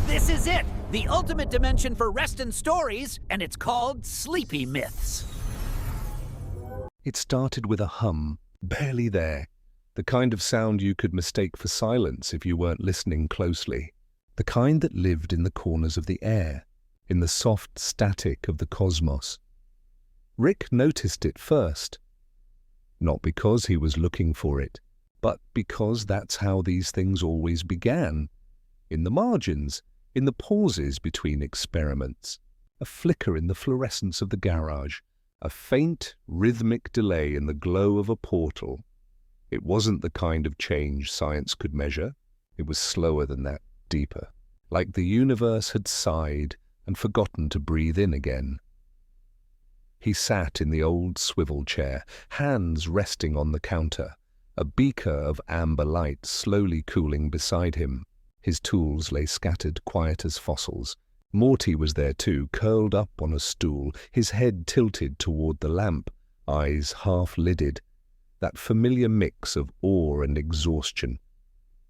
This is it, the ultimate dimension for rest and stories, and it's called Sleepy Myths. It started with a hum, barely there, the kind of sound you could mistake for silence if you weren't listening closely, the kind that lived in the corners of the air, in the soft static of the cosmos. Rick noticed it first, not because he was looking for it, but because that's how these things always began, in the margins, in the pauses between experiments, a flicker in the fluorescence of the garage, a faint, rhythmic delay in the glow of a portal. It wasn't the kind of change science could measure. It was slower than that, deeper, like the universe had sighed and forgotten to breathe in again. He sat in the old swivel chair, hands resting on the counter, a beaker of amber light slowly cooling beside him. His tools lay scattered, quiet as fossils. Morty was there too, curled up on a stool, his head tilted toward the lamp, eyes half-lidded, that familiar mix of awe and exhaustion.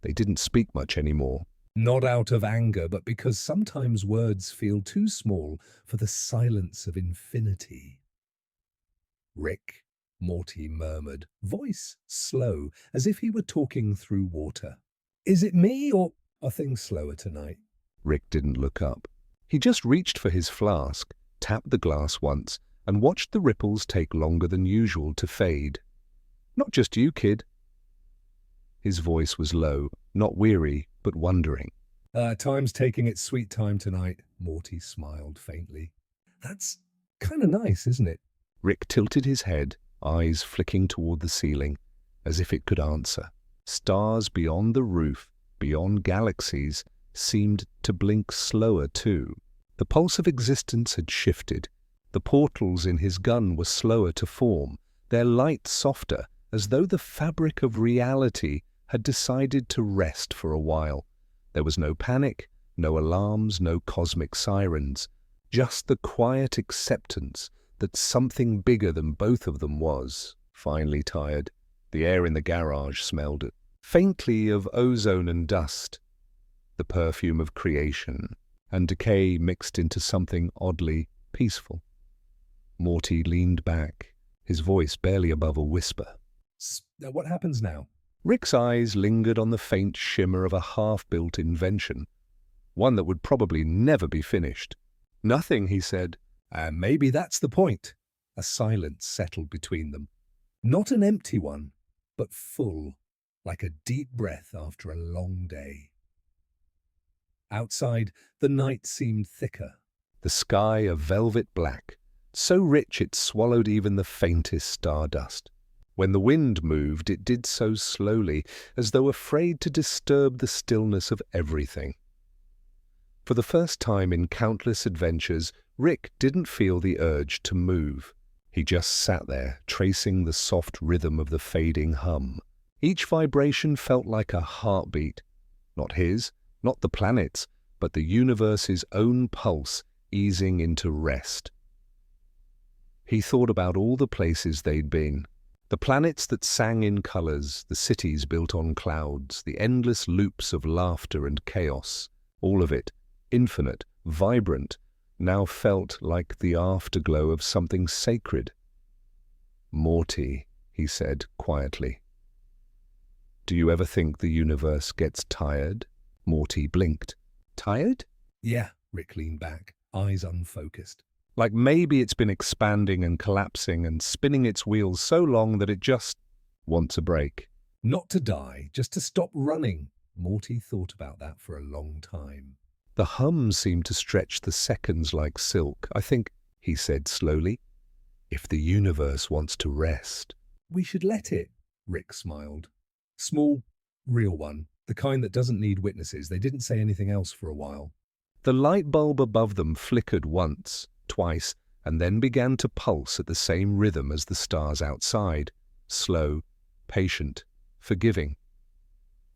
They didn't speak much anymore. Not out of anger, but because sometimes words feel too small for the silence of infinity. "Rick," Morty murmured, voice slow, as if he were talking through water. "Is it me, or are things slower tonight?" Rick didn't look up. He just reached for his flask, tapped the glass once, and watched the ripples take longer than usual to fade. "Not just you, kid." His voice was low, not weary, but wondering. Time's taking its sweet time tonight," Morty smiled faintly. "That's kind of nice, isn't it?" Rick tilted his head, eyes flicking toward the ceiling, as if it could answer. Stars beyond the roof, beyond galaxies, seemed to blink slower too. The pulse of existence had shifted. The portals in his gun were slower to form, their light softer, as though the fabric of reality had decided to rest for a while. There was no panic, no alarms, no cosmic sirens, just the quiet acceptance that something bigger than both of them was finally tired. The air in the garage smelled faintly of ozone and dust, the perfume of creation, and decay mixed into something oddly peaceful. Morty leaned back, his voice barely above a whisper. "What happens now?" Rick's eyes lingered on the faint shimmer of a half-built invention, one that would probably never be finished. "Nothing," he said. Maybe that's the point." A silence settled between them. Not an empty one, but full, like a deep breath after a long day. Outside, the night seemed thicker, the sky a velvet black, so rich it swallowed even the faintest stardust. When the wind moved, it did so slowly, as though afraid to disturb the stillness of everything. For the first time in countless adventures, Rick didn't feel the urge to move. He just sat there, tracing the soft rhythm of the fading hum. Each vibration felt like a heartbeat. Not his, not the planet's, but the universe's own pulse easing into rest. He thought about all the places they'd been. The planets that sang in colors, the cities built on clouds, the endless loops of laughter and chaos. All of it, infinite, vibrant, now felt like the afterglow of something sacred. "Morty," he said quietly. "Do you ever think the universe gets tired?" Morty blinked. "Tired?" "Yeah," Rick leaned back, eyes unfocused. "Like maybe it's been expanding and collapsing and spinning its wheels so long that it just wants a break." "Not to die, just to stop running." Morty thought about that for a long time. The hum seemed to stretch the seconds like silk. "I think," he said slowly, "if the universe wants to rest, we should let it." Rick smiled. "Small, real one, the kind that doesn't need witnesses." They didn't say anything else for a while. The light bulb above them flickered once, twice, and then began to pulse at the same rhythm as the stars outside, slow, patient, forgiving.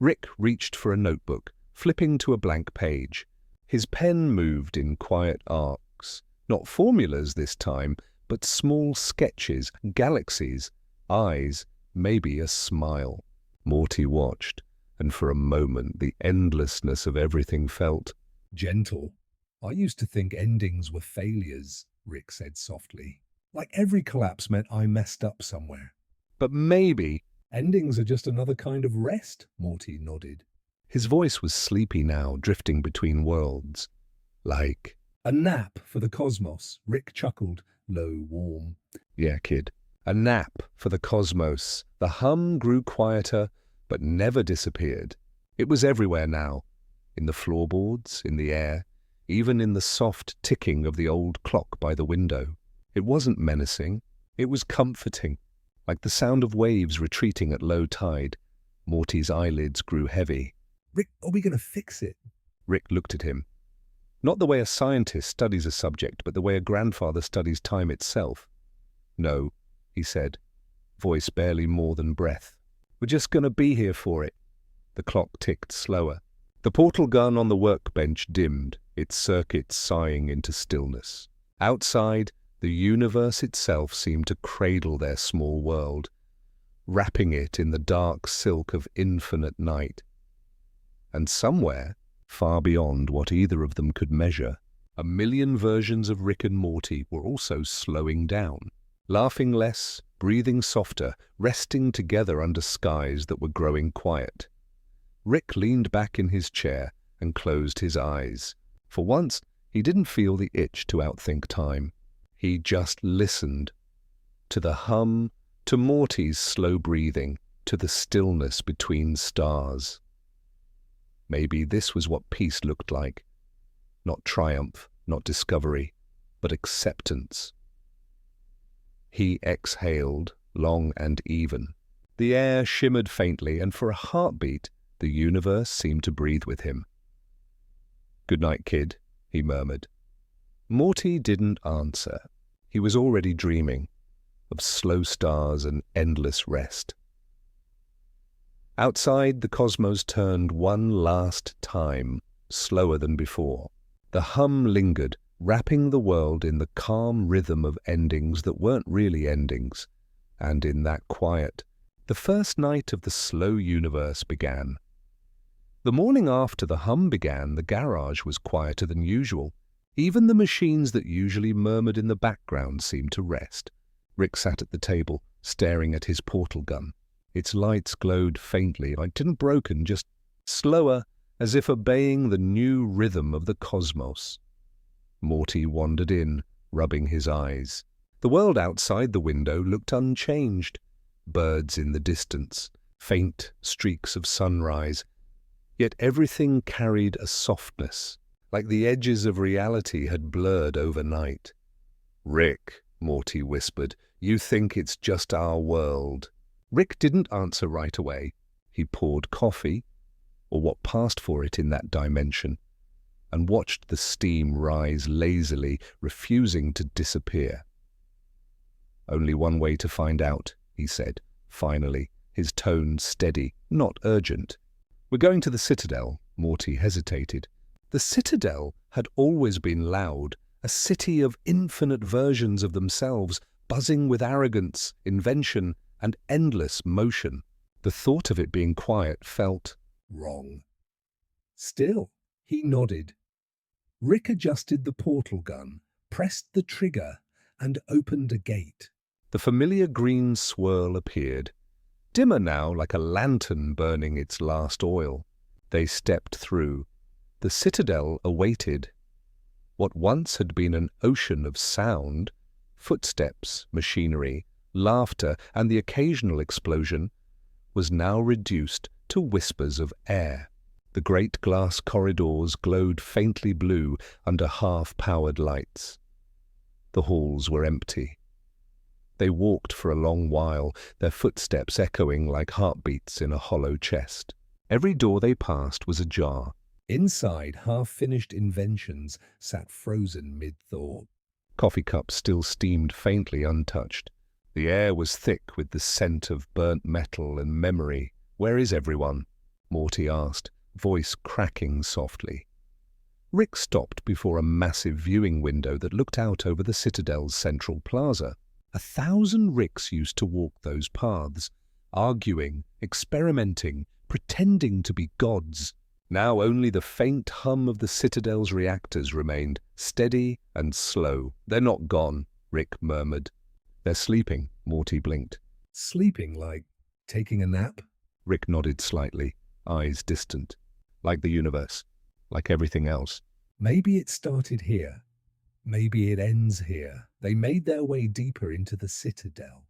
Rick reached for a notebook, flipping to a blank page. His pen moved in quiet arcs, not formulas this time, but small sketches, galaxies, eyes, maybe a smile. Morty watched, and for a moment the endlessness of everything felt Gentle. I used to think endings were failures, Rick said softly. Like every collapse meant I messed up somewhere. But maybe endings are just another kind of rest, Morty nodded. His voice was sleepy now, drifting between worlds. Like a nap for the cosmos, Rick chuckled, low, warm. Yeah, kid. A nap for the cosmos. The hum grew quieter, but never disappeared. It was everywhere now. In the floorboards, in the air, even in the soft ticking of the old clock by the window. It wasn't menacing. It was comforting, like the sound of waves retreating at low tide. Morty's eyelids grew heavy. Rick, are we going to fix it? Rick looked at him. Not the way a scientist studies a subject, but the way a grandfather studies time itself. No, he said, voice barely more than breath. We're just going to be here for it. The clock ticked slower. The portal gun on the workbench dimmed, its circuits sighing into stillness. Outside, the universe itself seemed to cradle their small world, wrapping it in the dark silk of infinite night. And somewhere, far beyond what either of them could measure, a million versions of Rick and Morty were also slowing down, laughing less, breathing softer, resting together under skies that were growing quiet. Rick leaned back in his chair and closed his eyes. For once, he didn't feel the itch to outthink time. He just listened. To the hum, to Morty's slow breathing, to the stillness between stars. Maybe this was what peace looked like. Not triumph, not discovery, but acceptance. He exhaled, long and even. The air shimmered faintly, and for a heartbeat, the universe seemed to breathe with him. "Good night, kid," he murmured. Morty didn't answer. He was already dreaming of slow stars and endless rest. Outside, the cosmos turned one last time, slower than before. The hum lingered, wrapping the world in the calm rhythm of endings that weren't really endings. And in that quiet, the first night of the slow universe began. The morning after the hum began, the garage was quieter than usual. Even the machines that usually murmured in the background seemed to rest. Rick sat at the table, staring at his portal gun. Its lights glowed faintly, like tin broken, just slower, as if obeying the new rhythm of the cosmos. Morty wandered in, rubbing his eyes. The world outside the window looked unchanged. Birds in the distance, faint streaks of sunrise. Yet everything carried a softness, like the edges of reality had blurred overnight. "Rick," Morty whispered, "you think it's just our world." Rick didn't answer right away. He poured coffee, or what passed for it in that dimension, and watched the steam rise lazily, refusing to disappear. "Only one way to find out," he said, finally, his tone steady, not urgent. "We're going to the Citadel." Morty hesitated. The Citadel had always been loud, a city of infinite versions of themselves, buzzing with arrogance, invention, and endless motion. The thought of it being quiet felt wrong. Still, he nodded. Rick adjusted the portal gun, pressed the trigger, and opened a gate. The familiar green swirl appeared, dimmer now like a lantern burning its last oil. They stepped through. The Citadel awaited. What once had been an ocean of sound, footsteps, machinery, laughter, and the occasional explosion, was now reduced to whispers of air. The great glass corridors glowed faintly blue under half-powered lights. The halls were empty. They walked for a long while, their footsteps echoing like heartbeats in a hollow chest. Every door they passed was ajar. Inside, half-finished inventions sat frozen mid-thought. Coffee cups still steamed faintly untouched. The air was thick with the scent of burnt metal and memory. "Where is everyone?" Morty asked, voice cracking softly. Rick stopped before a massive viewing window that looked out over the Citadel's central plaza. 1,000 Ricks used to walk those paths, arguing, experimenting, pretending to be gods. Now only the faint hum of the Citadel's reactors remained, steady and slow. "They're not gone," Rick murmured. "They're sleeping," Morty blinked. "Sleeping like taking a nap?" Rick nodded slightly, eyes distant. "Like the universe, like everything else. Maybe it started here. Maybe it ends here." They made their way deeper into the Citadel.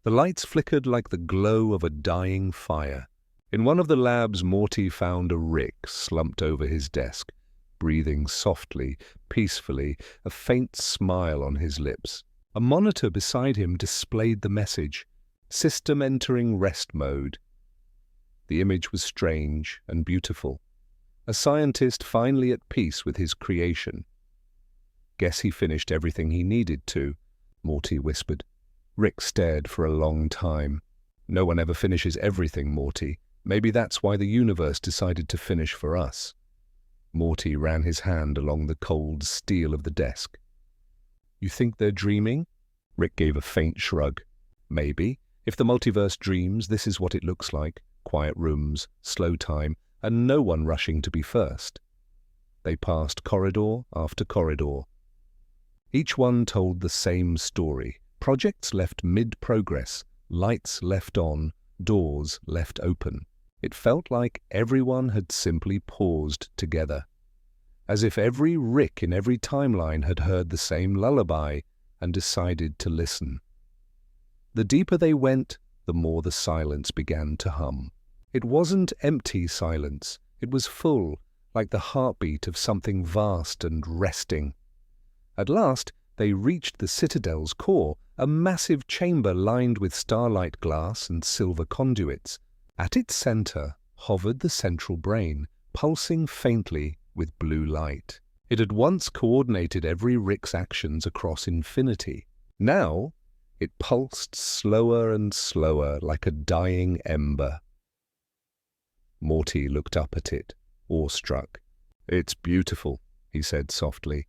The lights flickered like the glow of a dying fire. In one of the labs, Morty found a Rick slumped over his desk, breathing softly, peacefully, a faint smile on his lips. A monitor beside him displayed the message, "System entering rest mode." The image was strange and beautiful. A scientist finally at peace with his creation. "Guess he finished everything he needed to," Morty whispered. Rick stared for a long time. "No one ever finishes everything, Morty. Maybe that's why the universe decided to finish for us." Morty ran his hand along the cold steel of the desk. "You think they're dreaming?" Rick gave a faint shrug. "Maybe. If the multiverse dreams, this is what it looks like. Quiet rooms, slow time, and no one rushing to be first." They passed corridor after corridor. Each one told the same story. Projects left mid-progress, lights left on, doors left open. It felt like everyone had simply paused together, as if every Rick in every timeline had heard the same lullaby and decided to listen. The deeper they went, the more the silence began to hum. It wasn't empty silence. It was full, like the heartbeat of something vast and resting. At last, they reached the Citadel's core, a massive chamber lined with starlight glass and silver conduits. At its center hovered the central brain, pulsing faintly with blue light. It had once coordinated every Rick's actions across infinity. Now, it pulsed slower and slower, like a dying ember. Morty looked up at it, awestruck. "It's beautiful," he said softly.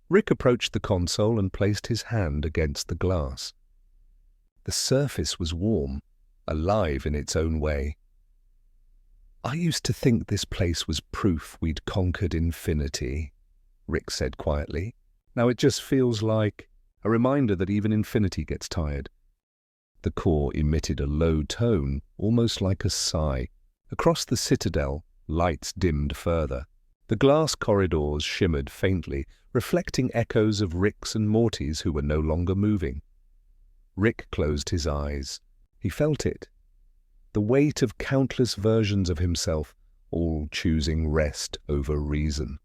Rick approached the console and placed his hand against the glass. The surface was warm, alive in its own way. "I used to think this place was proof we'd conquered infinity," Rick said quietly. "Now it just feels like a reminder that even infinity gets tired." The core emitted a low tone, almost like a sigh. Across the Citadel, lights dimmed further. The glass corridors shimmered faintly, reflecting echoes of Rick's and Morty's who were no longer moving. Rick closed his eyes. He felt it. The weight of countless versions of himself, all choosing rest over reason.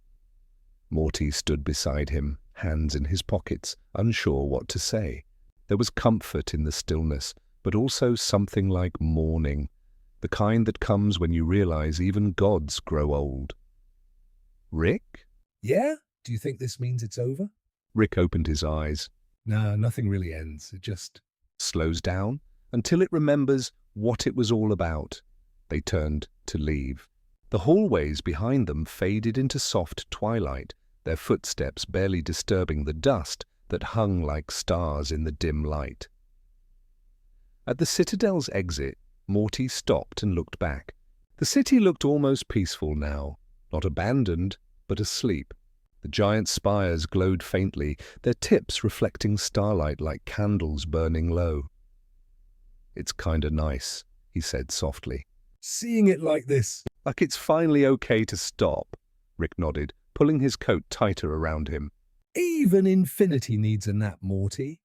Morty stood beside him, hands in his pockets, unsure what to say. There was comfort in the stillness, but also something like mourning, the kind that comes when you realize even gods grow old. "Rick?" "Yeah? Do you think this means it's over?" Rick opened his eyes. "No, nothing really ends. It just slows down until it remembers what it was all about." They turned to leave. The hallways behind them faded into soft twilight, their footsteps barely disturbing the dust that hung like stars in the dim light. At the Citadel's exit, Morty stopped and looked back. The city looked almost peaceful now, not abandoned, but asleep. The giant spires glowed faintly, their tips reflecting starlight like candles burning low. "It's kinda nice," he said softly. "Seeing it like this, like it's finally okay to stop," Rick nodded, pulling his coat tighter around him. "Even infinity needs a nap, Morty."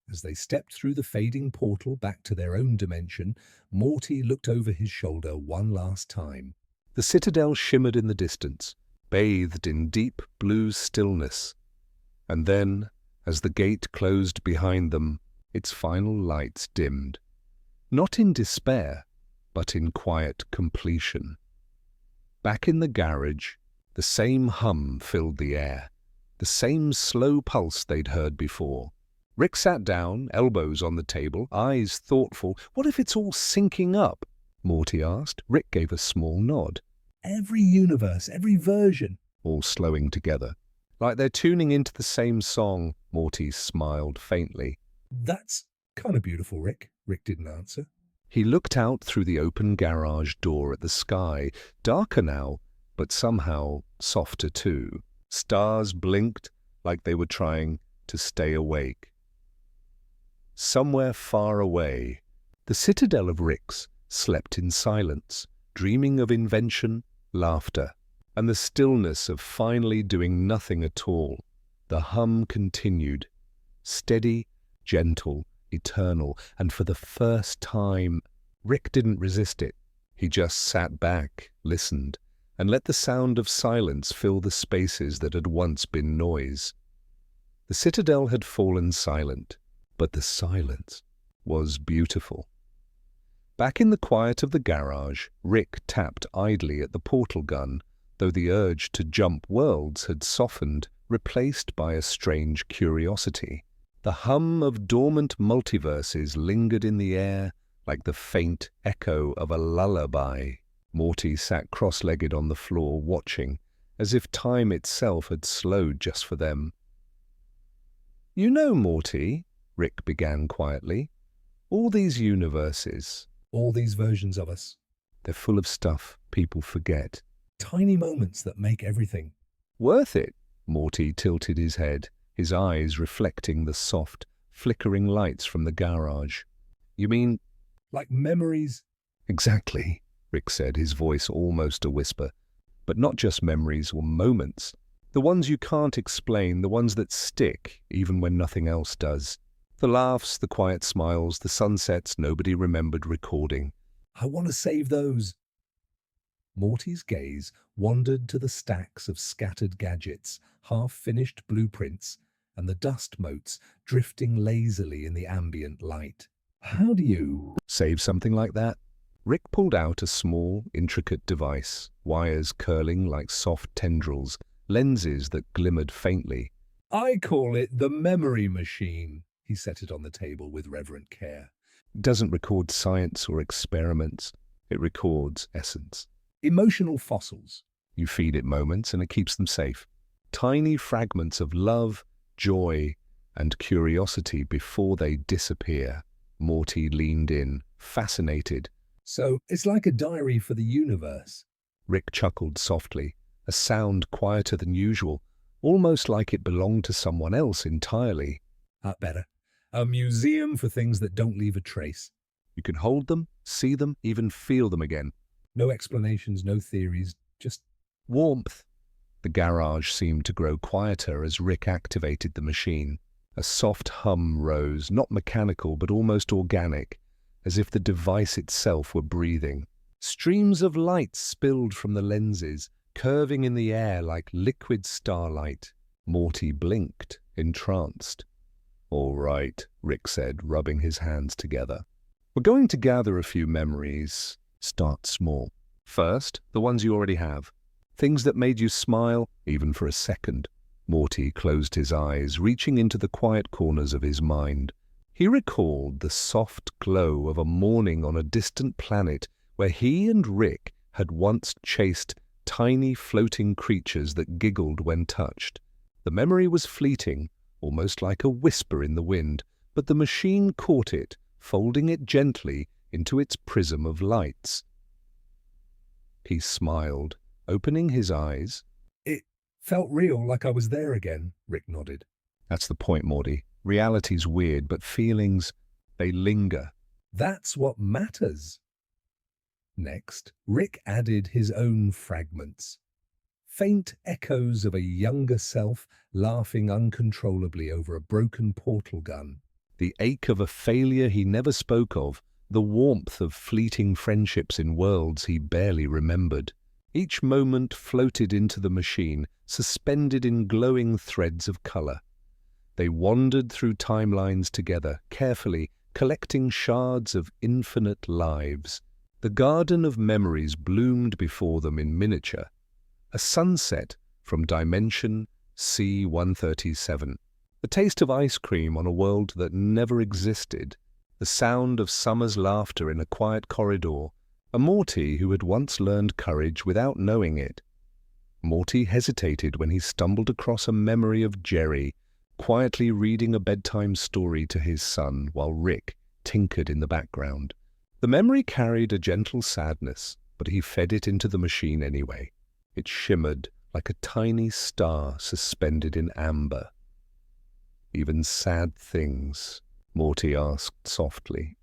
As they stepped through the fading portal back to their own dimension, Morty looked over his shoulder one last time. The Citadel shimmered in the distance, bathed in deep blue stillness. And then, as the gate closed behind them, its final lights dimmed. Not in despair, but in quiet completion. Back in the garage, the same hum filled the air, the same slow pulse they'd heard before. Rick sat down, elbows on the table, eyes thoughtful. "What if it's all syncing up?" Morty asked. Rick gave a small nod. "Every universe, every version," all slowing together. "Like they're tuning into the same song," Morty smiled faintly. "That's kind of beautiful, Rick." Rick didn't answer. He looked out through the open garage door at the sky, darker now, but somehow softer too. Stars blinked like they were trying to stay awake. Somewhere far away, the citadel of Rick's slept in silence, dreaming of invention, laughter, and the stillness of finally doing nothing at all. The hum continued, steady, gentle, eternal, and for the first time, Rick didn't resist it. He just sat back, listened, and let the sound of silence fill the spaces that had once been noise. The citadel had fallen silent, but the silence was beautiful. Back in the quiet of the garage, Rick tapped idly at the portal gun, though the urge to jump worlds had softened, replaced by a strange curiosity. The hum of dormant multiverses lingered in the air like the faint echo of a lullaby. Morty sat cross-legged on the floor, watching, as if time itself had slowed just for them. "You know, Morty," Rick began quietly, "all these universes, all these versions of us, they're full of stuff people forget. Tiny moments that make everything worth it." Morty tilted his head, his eyes reflecting the soft, flickering lights from the garage. "You mean, like memories?" "Exactly," Rick said, his voice almost a whisper. "But not just memories or moments. The ones you can't explain, the ones that stick even when nothing else does. The laughs, the quiet smiles, the sunsets nobody remembered recording. I want to save those." Morty's gaze wandered to the stacks of scattered gadgets, half-finished blueprints, and the dust motes drifting lazily in the ambient light. "How do you save something like that?" Rick pulled out a small, intricate device, wires curling like soft tendrils, lenses that glimmered faintly. "I call it the memory machine." He set it on the table with reverent care. "It doesn't record science or experiments. It records essence. Emotional fossils. You feed it moments and it keeps them safe. Tiny fragments of love, joy, and curiosity before they disappear." Morty leaned in, fascinated. "So it's like a diary for the universe." Rick chuckled softly, a sound quieter than usual, almost like it belonged to someone else entirely. Better. A museum for things that don't leave a trace. You can hold them, see them, even feel them again. No explanations, no theories, just warmth. The garage seemed to grow quieter as Rick activated the machine. A soft hum rose, not mechanical but almost organic, as if the device itself were breathing. Streams of light spilled from the lenses, curving in the air like liquid starlight. Morty blinked, entranced. "All right," Rick said, rubbing his hands together. "We're going to gather a few memories. Start small. First, the ones you already have. Things that made you smile, even for a second." Morty closed his eyes, reaching into the quiet corners of his mind. He recalled the soft glow of a morning on a distant planet where he and Rick had once chased tiny floating creatures that giggled when touched. The memory was fleeting, almost like a whisper in the wind, but the machine caught it, folding it gently into its prism of lights. He smiled, opening his eyes. "It felt real, like I was there again," Rick nodded. "That's the point, Morty. Reality's weird, but feelings, they linger. That's what matters." Next, Rick added his own fragments. Faint echoes of a younger self laughing uncontrollably over a broken portal gun. The ache of a failure he never spoke of, the warmth of fleeting friendships in worlds he barely remembered. Each moment floated into the machine, suspended in glowing threads of color. They wandered through timelines together, carefully, collecting shards of infinite lives. The garden of memories bloomed before them in miniature. A sunset from dimension C-137. The taste of ice cream on a world that never existed. The sound of summer's laughter in a quiet corridor. A Morty who had once learned courage without knowing it. Morty hesitated when he stumbled across a memory of Jerry, quietly reading a bedtime story to his son while Rick tinkered in the background. The memory carried a gentle sadness, but he fed it into the machine anyway. It shimmered like a tiny star suspended in amber. "Even sad things?" Morty asked softly.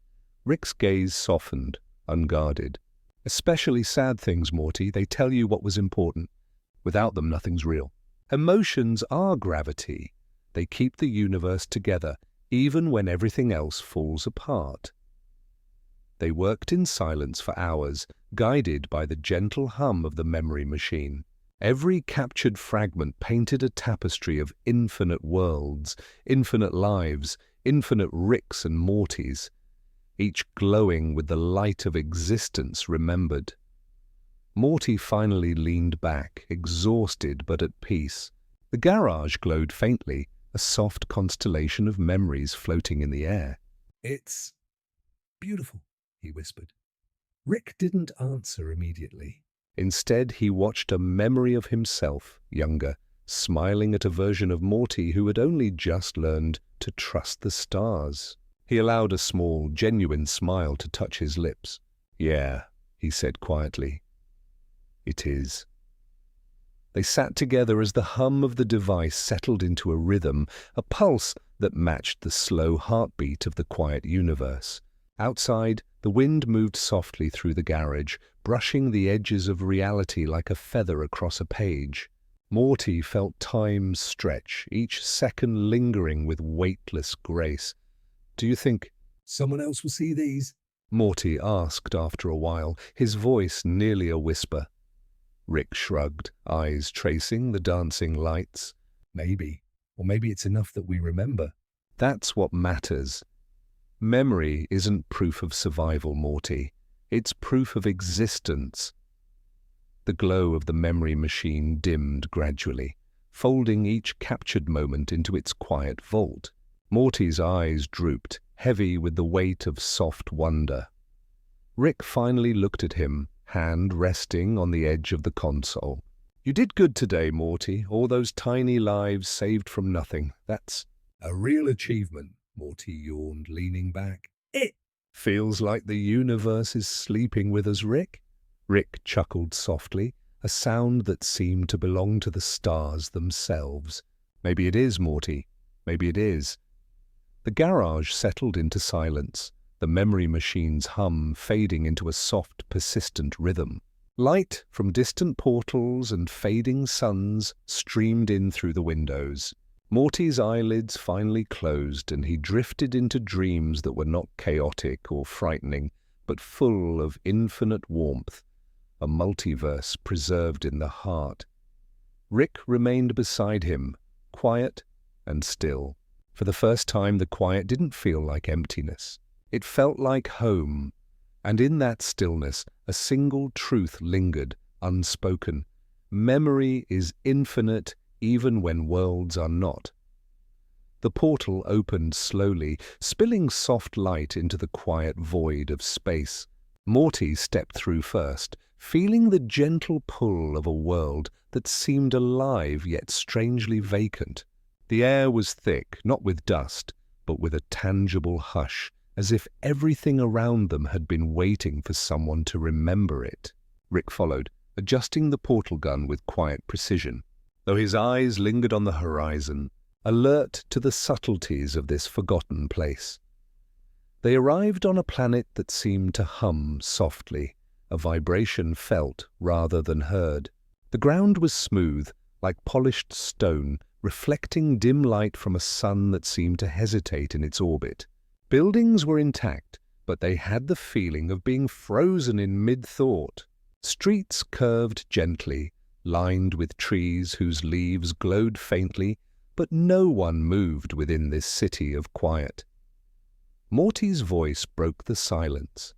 Rick's gaze softened, unguarded. "Especially sad things, Morty. They tell you what was important. Without them, nothing's real. Emotions are gravity. They keep the universe together, even when everything else falls apart." They worked in silence for hours, guided by the gentle hum of the memory machine. Every captured fragment painted a tapestry of infinite worlds, infinite lives, infinite Ricks and Mortys, each glowing with the light of existence remembered. Morty finally leaned back, exhausted but at peace. The garage glowed faintly, a soft constellation of memories floating in the air. "It's beautiful," he whispered. Rick didn't answer immediately. Instead, he watched a memory of himself, younger, smiling at a version of Morty who had only just learned to trust the stars. He allowed a small, genuine smile to touch his lips. "Yeah," he said quietly. "It is." They sat together as the hum of the device settled into a rhythm, a pulse that matched the slow heartbeat of the quiet universe. Outside, the wind moved softly through the garage, brushing the edges of reality like a feather across a page. Morty felt time stretch, each second lingering with weightless grace. "Do you think someone else will see these?" Morty asked after a while, his voice nearly a whisper. Rick shrugged, eyes tracing the dancing lights. "Maybe. Or maybe it's enough that we remember." "That's what matters. Memory isn't proof of survival, Morty. It's proof of existence." The glow of the memory machine dimmed gradually, folding each captured moment into its quiet vault. Morty's eyes drooped, heavy with the weight of soft wonder. Rick finally looked at him, hand resting on the edge of the console. "You did good today, Morty. All those tiny lives saved from nothing. That's a real achievement," Morty yawned, leaning back. "It feels like the universe is sleeping with us, Rick." Rick chuckled softly, a sound that seemed to belong to the stars themselves. "Maybe it is, Morty. Maybe it is." The garage settled into silence, the memory machine's hum fading into a soft, persistent rhythm. Light from distant portals and fading suns streamed in through the windows. Morty's eyelids finally closed, and he drifted into dreams that were not chaotic or frightening, but full of infinite warmth, a multiverse preserved in the heart. Rick remained beside him, quiet and still. For the first time, the quiet didn't feel like emptiness. It felt like home, and in that stillness, a single truth lingered, unspoken. Memory is infinite even when worlds are not. The portal opened slowly, spilling soft light into the quiet void of space. Morty stepped through first, feeling the gentle pull of a world that seemed alive yet strangely vacant. The air was thick, not with dust, but with a tangible hush, as if everything around them had been waiting for someone to remember it. Rick followed, adjusting the portal gun with quiet precision, though his eyes lingered on the horizon, alert to the subtleties of this forgotten place. They arrived on a planet that seemed to hum softly, a vibration felt rather than heard. The ground was smooth, like polished stone, reflecting dim light from a sun that seemed to hesitate in its orbit. Buildings were intact, but they had the feeling of being frozen in mid-thought. Streets curved gently, lined with trees whose leaves glowed faintly, but no one moved within this city of quiet. Morty's voice broke the silence.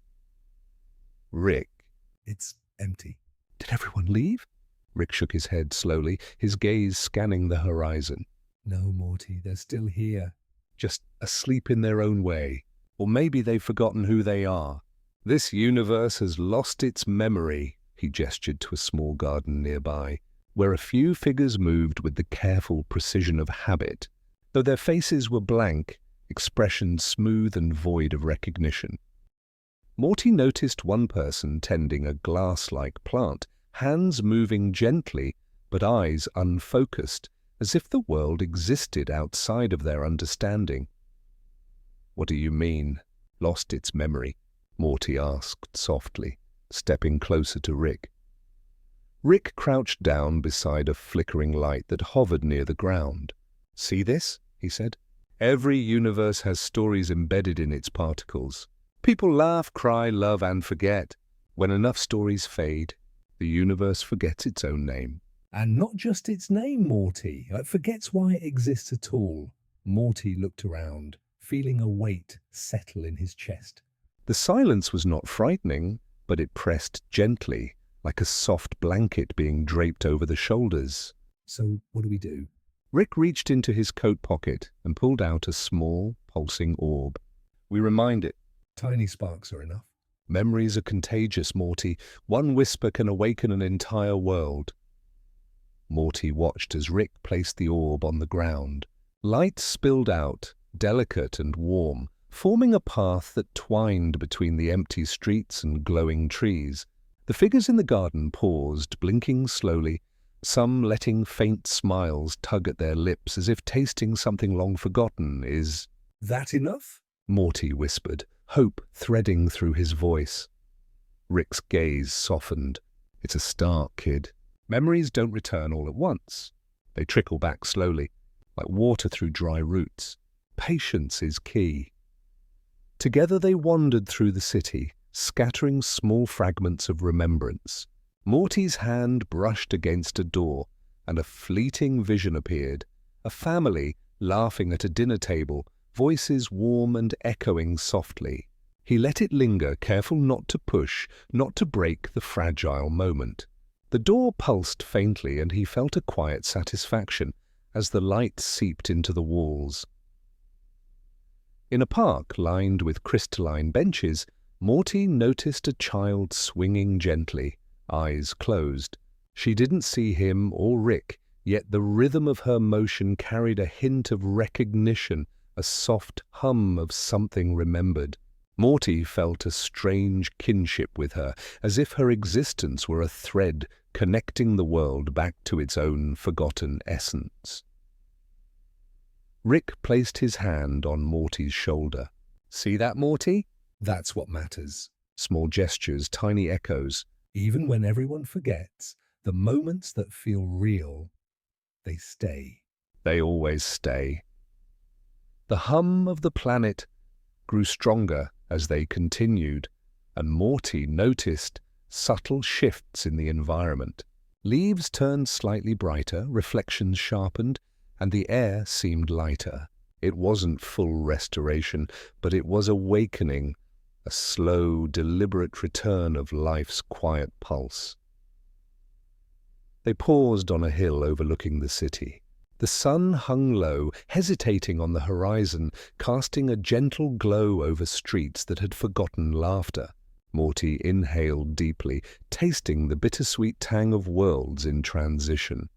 "Rick, it's empty." "Did everyone leave?" Rick shook his head slowly, his gaze scanning the horizon. "No, Morty, they're still here. Just asleep in their own way. Or maybe they've forgotten who they are. This universe has lost its memory." He gestured to a small garden nearby, where a few figures moved with the careful precision of habit, though their faces were blank, expressions smooth and void of recognition. Morty noticed one person tending a glass-like plant, hands moving gently, but eyes unfocused, as if the world existed outside of their understanding. "What do you mean, lost its memory?" Morty asked softly, stepping closer to Rick. Rick crouched down beside a flickering light that hovered near the ground. "See this?" he said. "Every universe has stories embedded in its particles. People laugh, cry, love, and forget. When enough stories fade, the universe forgets its own name." And not just its name, Morty. It forgets why it exists at all. Morty looked around, feeling a weight settle in his chest. The silence was not frightening, but it pressed gently, like a soft blanket being draped over the shoulders. "So what do we do?" Rick reached into his coat pocket and pulled out a small, pulsing orb. "We remind it. Tiny sparks are enough." Memories are contagious, Morty. One whisper can awaken an entire world." Morty watched as Rick placed the orb on the ground. Light spilled out, delicate and warm, forming a path that twined between the empty streets and glowing trees. The figures in the garden paused, blinking slowly, some letting faint smiles tug at their lips as if tasting something long forgotten. "Is "That enough?" Morty whispered, hope threading through his voice. Rick's gaze softened. "It's a start, kid. Memories don't return all at once. They trickle back slowly, like water through dry roots. Patience is key." Together they wandered through the city, scattering small fragments of remembrance. Morty's hand brushed against a door, and a fleeting vision appeared. A family laughing at a dinner table, voices warm and echoing softly. He let it linger, careful not to push, not to break the fragile moment. The door pulsed faintly, and he felt a quiet satisfaction as the light seeped into the walls. In a park lined with crystalline benches, Morty noticed a child swinging gently, eyes closed. She didn't see him or Rick, yet the rhythm of her motion carried a hint of recognition, a soft hum of something remembered. Morty felt a strange kinship with her, as if her existence were a thread connecting the world back to its own forgotten essence. Rick placed his hand on Morty's shoulder. "See that, Morty? That's what matters. Small gestures, tiny echoes. Even when everyone forgets, the moments that feel real, they stay." They always stay. The hum of the planet grew stronger as they continued, and Morty noticed subtle shifts in the environment. Leaves turned slightly brighter, reflections sharpened, and the air seemed lighter. It wasn't full restoration, but it was awakening, a slow, deliberate return of life's quiet pulse. They paused on a hill overlooking the city. The sun hung low, hesitating on the horizon, casting a gentle glow over streets that had forgotten laughter. Morty inhaled deeply, tasting the bittersweet tang of worlds in transition.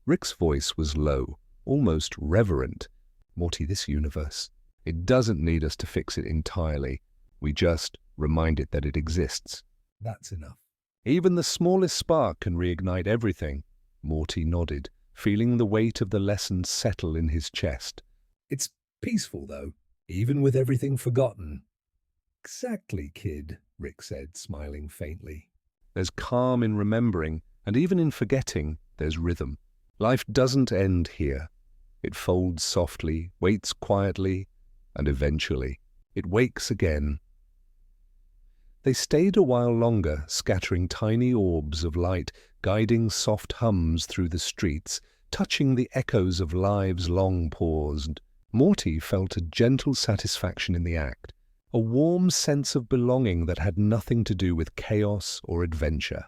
Rick's voice was low, almost reverent. "Morty, this universe, it doesn't need us to fix it entirely. We just remind it that it exists." "That's enough." "Even the smallest spark can reignite everything." Morty nodded, feeling the weight of the lesson settle in his chest. "It's peaceful, though, even with everything forgotten." "Exactly, kid," Rick said, smiling faintly. There's calm in remembering, and even in forgetting, there's rhythm. Life doesn't end here. It folds softly, waits quietly, and eventually, it wakes again. They stayed a while longer, scattering tiny orbs of light, guiding soft hums through the streets, touching the echoes of lives long paused. Morty felt a gentle satisfaction in the act, a warm sense of belonging that had nothing to do with chaos or adventure.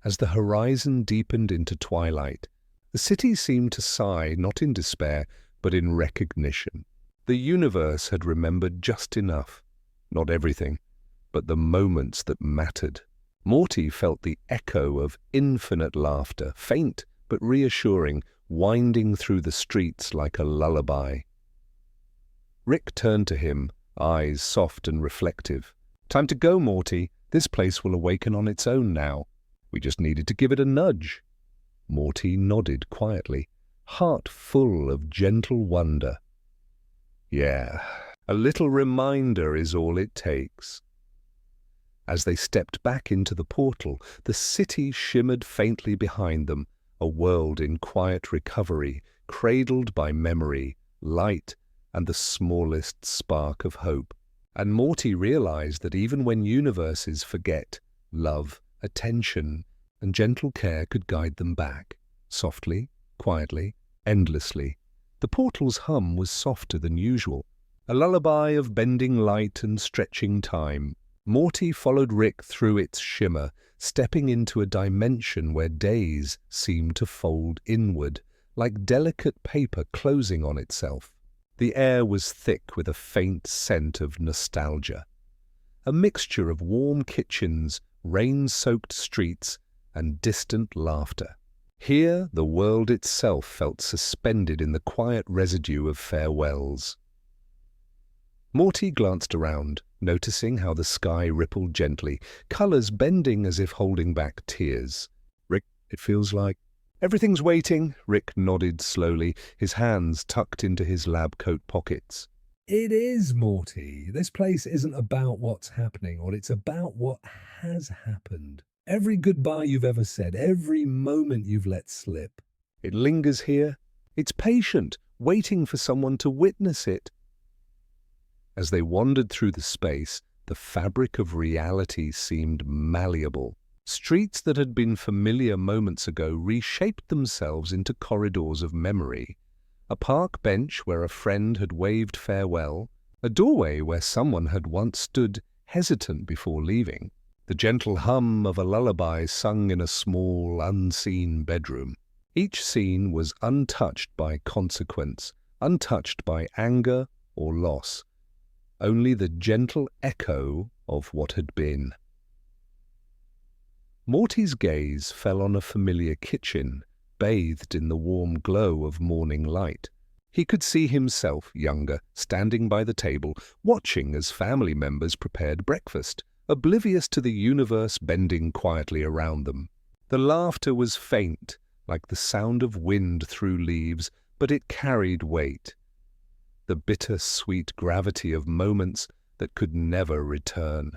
As the horizon deepened into twilight, the city seemed to sigh, not in despair, but in recognition. The universe had remembered just enough, not everything, but the moments that mattered. Morty felt the echo of infinite laughter, faint but reassuring, winding through the streets like a lullaby. Rick turned to him, eyes soft and reflective. "Time to go, Morty. This place will awaken on its own now." We just needed to give it a nudge. Morty nodded quietly, heart full of gentle wonder. Yeah, a little reminder is all it takes. As they stepped back into the portal, the city shimmered faintly behind them, a world in quiet recovery, cradled by memory, light, and the smallest spark of hope. And Morty realized that even when universes forget, love, attention, and gentle care could guide them back, softly, quietly, endlessly. The portal's hum was softer than usual, a lullaby of bending light and stretching time. Morty followed Rick through its shimmer, stepping into a dimension where days seemed to fold inward, like delicate paper closing on itself. The air was thick with a faint scent of nostalgia, a mixture of warm kitchens, rain-soaked streets, and distant laughter. Here, the world itself felt suspended in the quiet residue of farewells. Morty glanced around, noticing how the sky rippled gently, colors bending as if holding back tears. Rick, it feels like... Everything's waiting, Rick nodded slowly, his hands tucked into his lab coat pockets. It is, Morty. This place isn't about what's happening, or it's about what has happened. Every goodbye you've ever said, every moment you've let slip. It lingers here. It's patient, waiting for someone to witness it. As they wandered through the space, the fabric of reality seemed malleable. Streets that had been familiar moments ago reshaped themselves into corridors of memory. A park bench where a friend had waved farewell, a doorway where someone had once stood hesitant before leaving, the gentle hum of a lullaby sung in a small, unseen bedroom. Each scene was untouched by consequence, untouched by anger or loss, only the gentle echo of what had been. Morty's gaze fell on a familiar kitchen, bathed in the warm glow of morning light. He could see himself, younger, standing by the table, watching as family members prepared breakfast, oblivious to the universe bending quietly around them. The laughter was faint, like the sound of wind through leaves, but it carried weight. The bitter-sweet gravity of moments that could never return.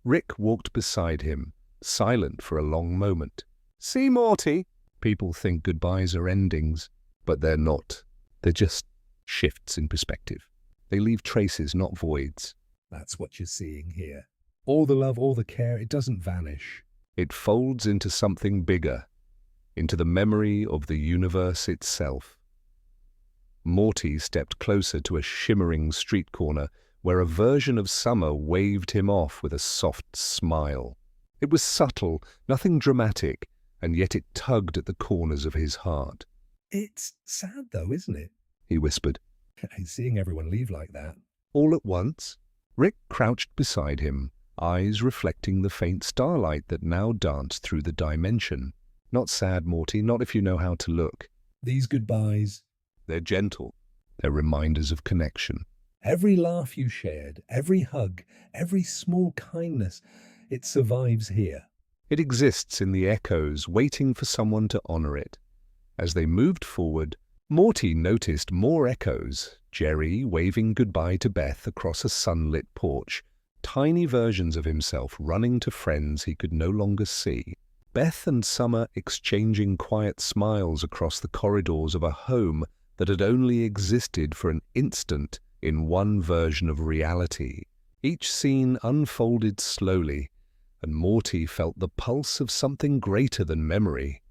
Rick walked beside him, silent for a long moment. "See, Morty?" People think goodbyes are endings, but they're not. They're just shifts in perspective. They leave traces, not voids. That's what you're seeing here. All the love, all the care, it doesn't vanish. It folds into something bigger, into the memory of the universe itself. Morty stepped closer to a shimmering street corner where a version of summer waved him off with a soft smile. It was subtle, nothing dramatic, and yet it tugged at the corners of his heart. It's sad though, isn't it? He whispered. Seeing everyone leave like that. All at once, Rick crouched beside him, eyes reflecting the faint starlight that now danced through the dimension. Not sad, Morty, not if you know how to look. These goodbyes. They're gentle. They're reminders of connection. Every laugh you shared, every hug, every small kindness, it survives here. It exists in the echoes, waiting for someone to honor it. As they moved forward, Morty noticed more echoes, Jerry waving goodbye to Beth across a sunlit porch, tiny versions of himself running to friends he could no longer see. Beth and Summer exchanging quiet smiles across the corridors of a home that had only existed for an instant in one version of reality. Each scene unfolded slowly, and Morty felt the pulse of something greater than memory,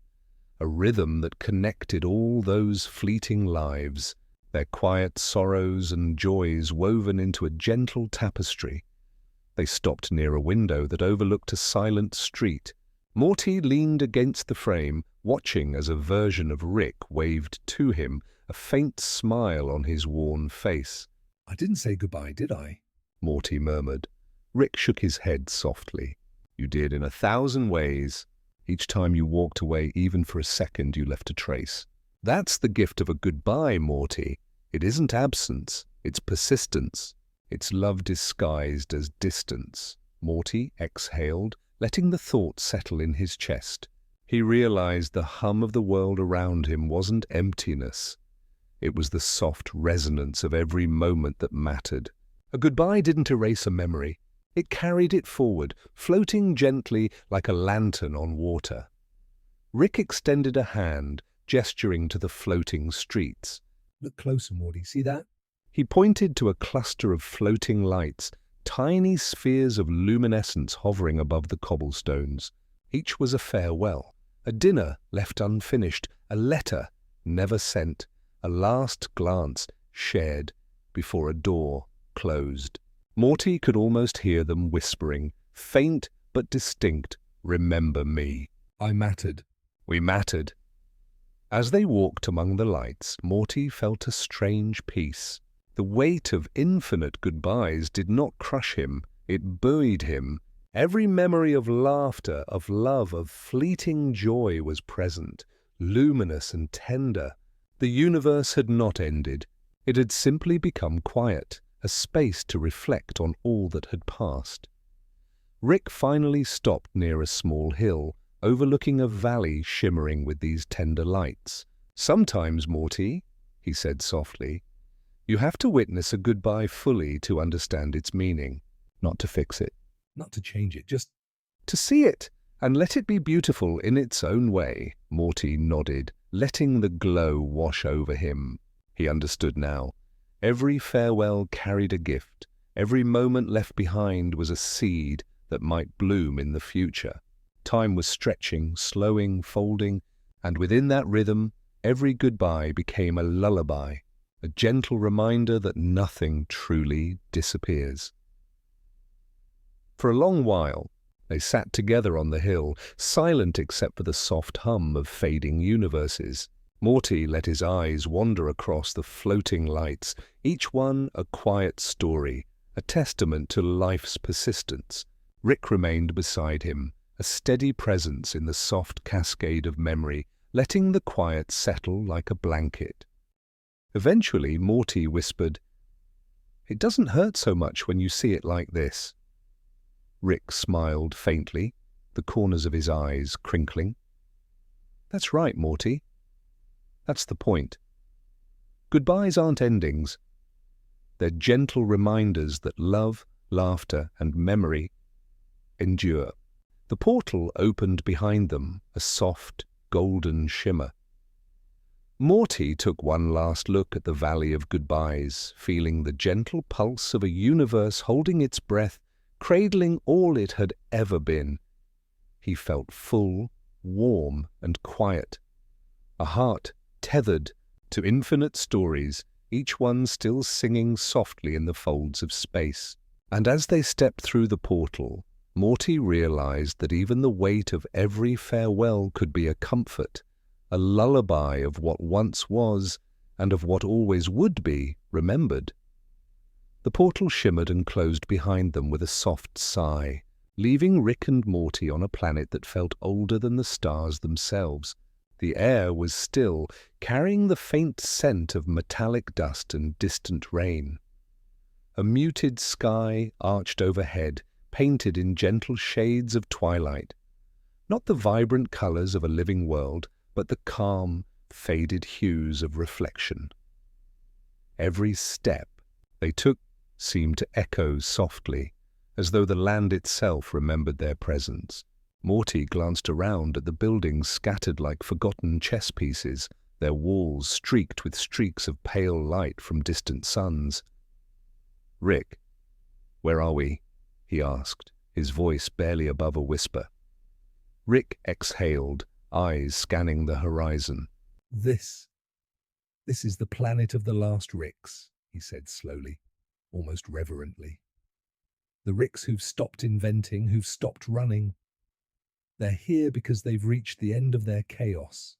a rhythm that connected all those fleeting lives, their quiet sorrows and joys woven into a gentle tapestry. They stopped near a window that overlooked a silent street. Morty leaned against the frame, watching as a version of Rick waved to him, a faint smile on his worn face. I didn't say goodbye, did I? Morty murmured. Rick shook his head softly. You did in 1,000 ways. Each time you walked away, even for a second, you left a trace. That's the gift of a goodbye, Morty. It isn't absence, it's persistence. It's love disguised as distance. Morty exhaled, letting the thought settle in his chest. He realized the hum of the world around him wasn't emptiness. It was the soft resonance of every moment that mattered. A goodbye didn't erase a memory. It carried it forward, floating gently like a lantern on water. Rick extended a hand, gesturing to the floating streets. Look closer, Morty. See that? He pointed to a cluster of floating lights, tiny spheres of luminescence hovering above the cobblestones. Each was a farewell, a dinner left unfinished, a letter never sent, a last glance shared before a door closed. Morty could almost hear them whispering, faint but distinct, "Remember me." I mattered. We mattered. As they walked among the lights, Morty felt a strange peace. The weight of infinite goodbyes did not crush him, it buoyed him. Every memory of laughter, of love, of fleeting joy was present, luminous and tender. The universe had not ended. It had simply become quiet, a space to reflect on all that had passed. Rick finally stopped near a small hill, overlooking a valley shimmering with these tender lights. "Sometimes, Morty," he said softly, "you have to witness a goodbye fully to understand its meaning, not to fix it. Not to change it, just To see it, and let it be beautiful in its own way." Morty nodded, letting the glow wash over him. He understood now. Every farewell carried a gift. Every moment left behind was a seed that might bloom in the future. Time was stretching, slowing, folding, and within that rhythm, every goodbye became a lullaby, a gentle reminder that nothing truly disappears. For a long while, they sat together on the hill, silent except for the soft hum of fading universes. Morty let his eyes wander across the floating lights, each one a quiet story, a testament to life's persistence. Rick remained beside him, a steady presence in the soft cascade of memory, letting the quiet settle like a blanket. Eventually, Morty whispered, "It doesn't hurt so much when you see it like this." Rick smiled faintly, the corners of his eyes crinkling. "That's right, Morty. That's the point. Goodbyes aren't endings. They're gentle reminders that love, laughter, and memory endure." The portal opened behind them, a soft, golden shimmer. Morty took one last look at the Valley of Goodbyes, feeling the gentle pulse of a universe holding its breath, cradling all it had ever been. He felt full, warm, and quiet, a heart tethered to infinite stories, each one still singing softly in the folds of space. And as they stepped through the portal, Morty realized that even the weight of every farewell could be a comfort, a lullaby of what once was and of what always would be remembered. The portal shimmered and closed behind them with a soft sigh, leaving Rick and Morty on a planet that felt older than the stars themselves. The air was still, carrying the faint scent of metallic dust and distant rain. A muted sky arched overhead, painted in gentle shades of twilight. Not the vibrant colors of a living world, but the calm, faded hues of reflection. Every step they took seemed to echo softly, as though the land itself remembered their presence. Morty glanced around at the buildings scattered like forgotten chess pieces, their walls streaked with streaks of pale light from distant suns. "Rick, where are we?" he asked, his voice barely above a whisper. Rick exhaled, eyes scanning the horizon. This is the planet of the last Ricks," he said slowly, almost reverently. "The Ricks who've stopped inventing, who've stopped running. They're here because they've reached the end of their chaos.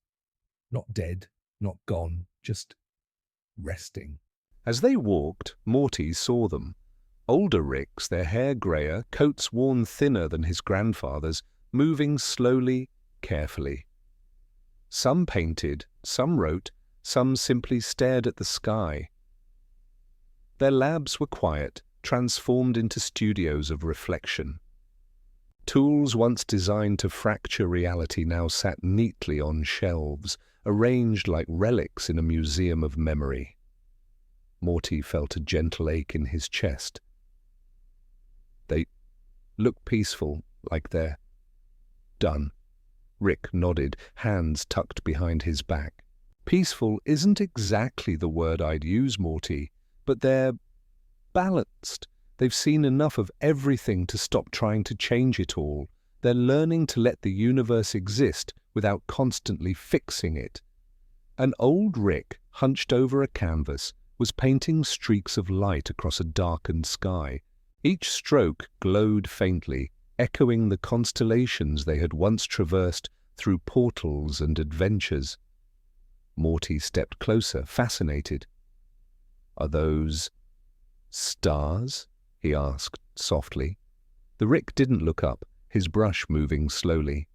Not dead, not gone, just resting." As they walked, Morty saw them. Older Ricks, their hair grayer, coats worn thinner than his grandfather's, moving slowly, carefully. Some painted, some wrote, some simply stared at the sky. Their labs were quiet, transformed into studios of reflection. Tools once designed to fracture reality now sat neatly on shelves, arranged like relics in a museum of memory. Morty felt a gentle ache in his chest. They look peaceful, like they're done. Rick nodded, hands tucked behind his back. Peaceful isn't exactly the word I'd use, Morty, but they're balanced. They've seen enough of everything to stop trying to change it all. They're learning to let the universe exist without constantly fixing it. An old Rick, hunched over a canvas, was painting streaks of light across a darkened sky. Each stroke glowed faintly, echoing the constellations they had once traversed through portals and adventures. Morty stepped closer, fascinated. "Are those stars?" he asked softly. The Rick didn't look up, his brush moving slowly.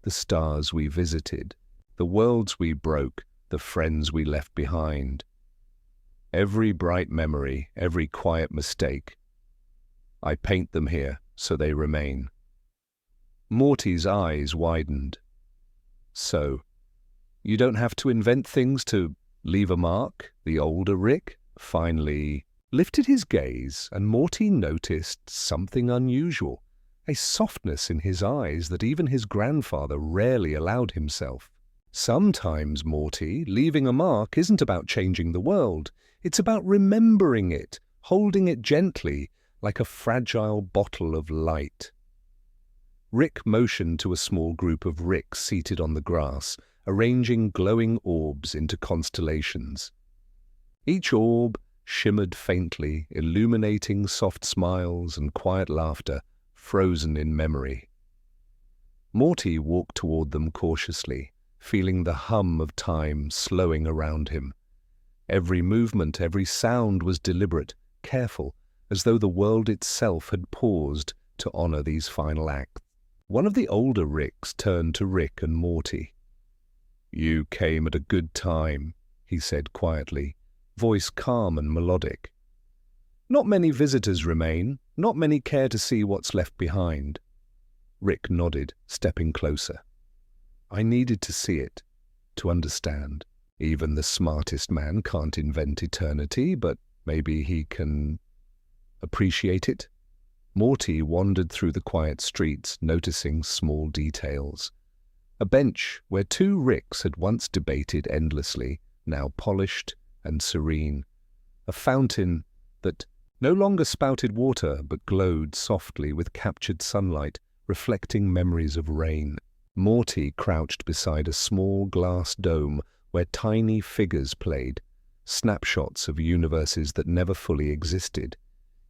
"The stars we visited, the worlds we broke, the friends we left behind. Every bright memory, every quiet mistake. I paint them here so they remain." Morty's eyes widened. "So, you don't have to invent things to leave a mark?" The older Rick finally lifted his gaze, and Morty noticed something unusual, a softness in his eyes that even his grandfather rarely allowed himself. "Sometimes, Morty, leaving a mark isn't about changing the world. It's about remembering it, holding it gently, like a fragile bottle of light." Rick motioned to a small group of Ricks seated on the grass, arranging glowing orbs into constellations. Each orb shimmered faintly, illuminating soft smiles and quiet laughter, frozen in memory. Morty walked toward them cautiously, feeling the hum of time slowing around him. Every movement, every sound was deliberate, careful, as though the world itself had paused to honor these final acts. One of the older Ricks turned to Rick and Morty. "You came at a good time," he said quietly, voice calm and melodic. "Not many visitors remain, not many care to see what's left behind." Rick nodded, stepping closer. "I needed to see it, to understand. Even the smartest man can't invent eternity, but maybe he can appreciate it." Morty wandered through the quiet streets, noticing small details. A bench where two Ricks had once debated endlessly, now polished and serene. A fountain that no longer spouted water but glowed softly with captured sunlight, reflecting memories of rain. Morty crouched beside a small glass dome where tiny figures played, snapshots of universes that never fully existed.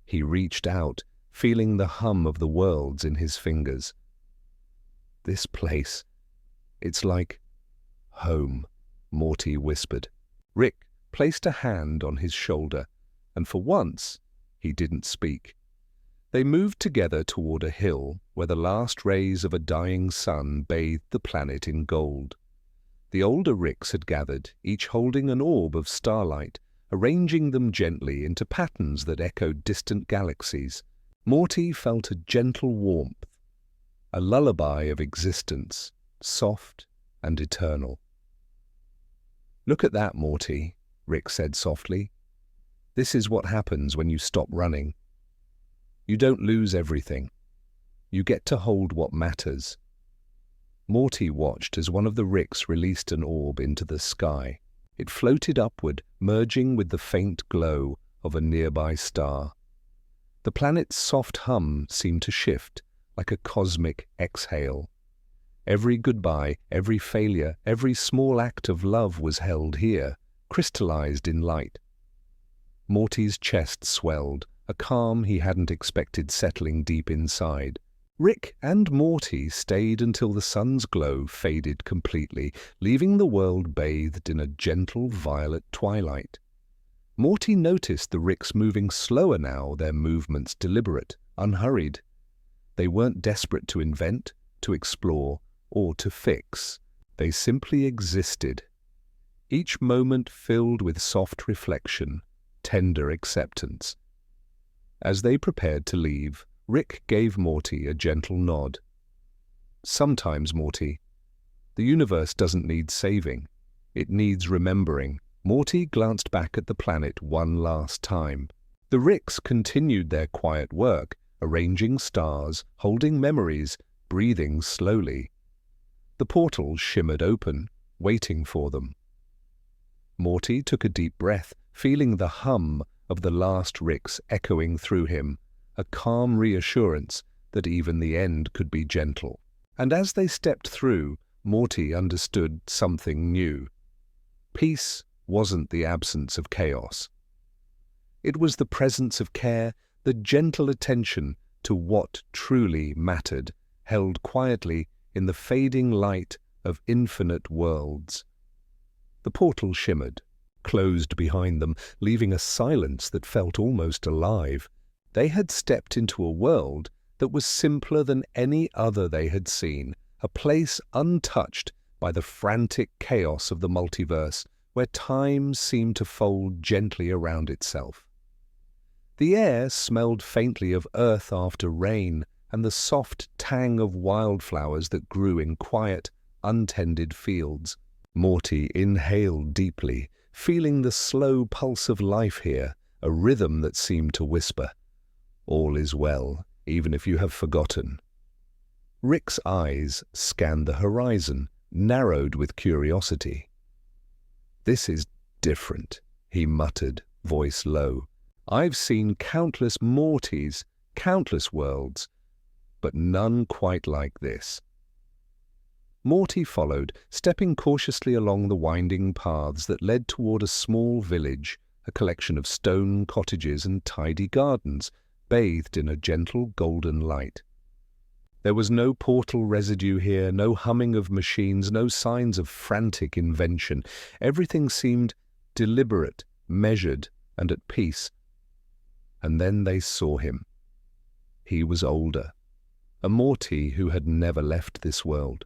He reached out, feeling the hum of the worlds in his fingers. "This place, it's like home," Morty whispered. Rick placed a hand on his shoulder, and for once, he didn't speak. They moved together toward a hill where the last rays of a dying sun bathed the planet in gold. The older Ricks had gathered, each holding an orb of starlight, arranging them gently into patterns that echoed distant galaxies. Morty felt a gentle warmth, a lullaby of existence, soft and eternal. "Look at that, Morty," Rick said softly. "This is what happens when you stop running. You don't lose everything. You get to hold what matters." Morty watched as one of the Ricks released an orb into the sky. It floated upward, merging with the faint glow of a nearby star. The planet's soft hum seemed to shift, like a cosmic exhale. Every goodbye, every failure, every small act of love was held here, crystallized in light. Morty's chest swelled, a calm he hadn't expected settling deep inside. Rick and Morty stayed until the sun's glow faded completely, leaving the world bathed in a gentle violet twilight. Morty noticed the Ricks moving slower now, their movements deliberate, unhurried. They weren't desperate to invent, to explore, or to fix. They simply existed. Each moment filled with soft reflection, tender acceptance. As they prepared to leave, Rick gave Morty a gentle nod. Sometimes, Morty, the universe doesn't need saving. It needs remembering. Morty glanced back at the planet one last time. The Ricks continued their quiet work, arranging stars, holding memories, breathing slowly. The portal shimmered open, waiting for them. Morty took a deep breath, feeling the hum of the last Ricks echoing through him, a calm reassurance that even the end could be gentle. And as they stepped through, Morty understood something new. Peace wasn't the absence of chaos. It was the presence of care, the gentle attention to what truly mattered, held quietly in the fading light of infinite worlds. The portal shimmered, closed behind them, leaving a silence that felt almost alive. They had stepped into a world that was simpler than any other they had seen, a place untouched by the frantic chaos of the multiverse, where time seemed to fold gently around itself. The air smelled faintly of earth after rain and the soft tang of wildflowers that grew in quiet, untended fields. Morty inhaled deeply, feeling the slow pulse of life here, a rhythm that seemed to whisper, "All is well, even if you have forgotten." Rick's eyes scanned the horizon, narrowed with curiosity. "This is different," he muttered, voice low. "I've seen countless Mortys, countless worlds, but none quite like this." Morty followed, stepping cautiously along the winding paths that led toward a small village, a collection of stone cottages and tidy gardens, bathed in a gentle golden light. There was no portal residue here, no humming of machines, no signs of frantic invention. Everything seemed deliberate, measured, and at peace. And then they saw him. He was older, a Morty who had never left this world.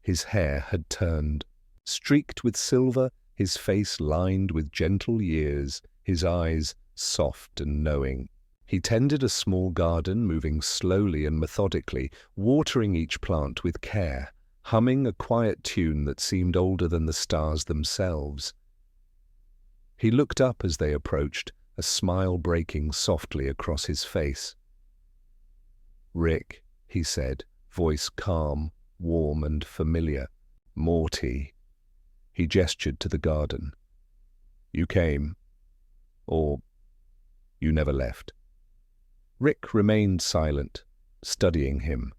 His hair had turned, streaked with silver, his face lined with gentle years, his eyes soft and knowing. He tended a small garden, moving slowly and methodically, watering each plant with care, humming a quiet tune that seemed older than the stars themselves. He looked up as they approached, a smile breaking softly across his face. "Rick," he said, voice calm, warm and familiar. "Morty." He gestured to the garden. "You came, or you never left." Rick remained silent, studying him.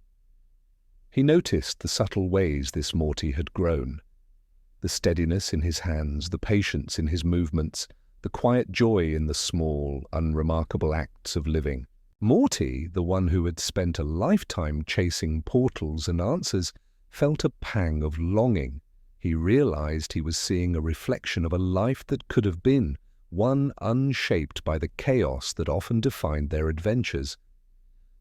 He noticed the subtle ways this Morty had grown. The steadiness in his hands, the patience in his movements, the quiet joy in the small, unremarkable acts of living. Morty, the one who had spent a lifetime chasing portals and answers, felt a pang of longing. He realized he was seeing a reflection of a life that could have been, one unshaped by the chaos that often defined their adventures.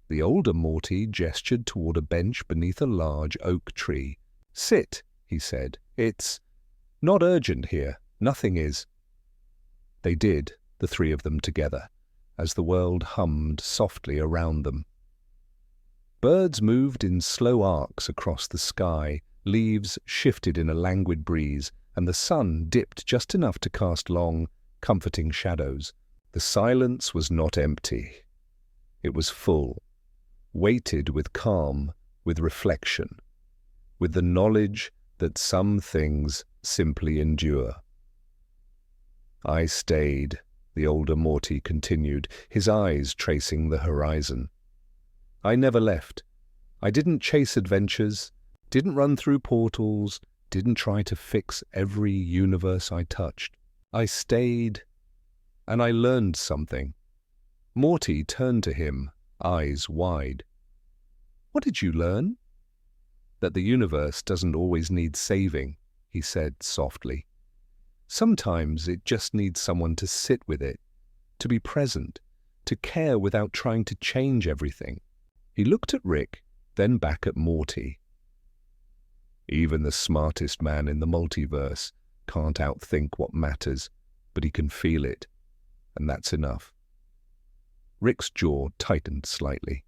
The older Morty gestured toward a bench beneath a large oak tree. "Sit," he said. "It's not urgent here. Nothing is." They did, the three of them together, as the world hummed softly around them. Birds moved in slow arcs across the sky, leaves shifted in a languid breeze, and the sun dipped just enough to cast long, comforting shadows. The silence was not empty. It was full, weighted with calm, with reflection, with the knowledge that some things simply endure. "I stayed," the older Morty continued, his eyes tracing the horizon. "I never left. I didn't chase adventures, didn't run through portals, didn't try to fix every universe I touched. I stayed, and I learned something." Morty turned to him, eyes wide. "What did you learn?" "That the universe doesn't always need saving," he said softly. "Sometimes it just needs someone to sit with it, to be present, to care without trying to change everything." He looked at Rick, then back at Morty. "Even the smartest man in the multiverse can't outthink what matters, but he can feel it, and that's enough." Rick's jaw tightened slightly.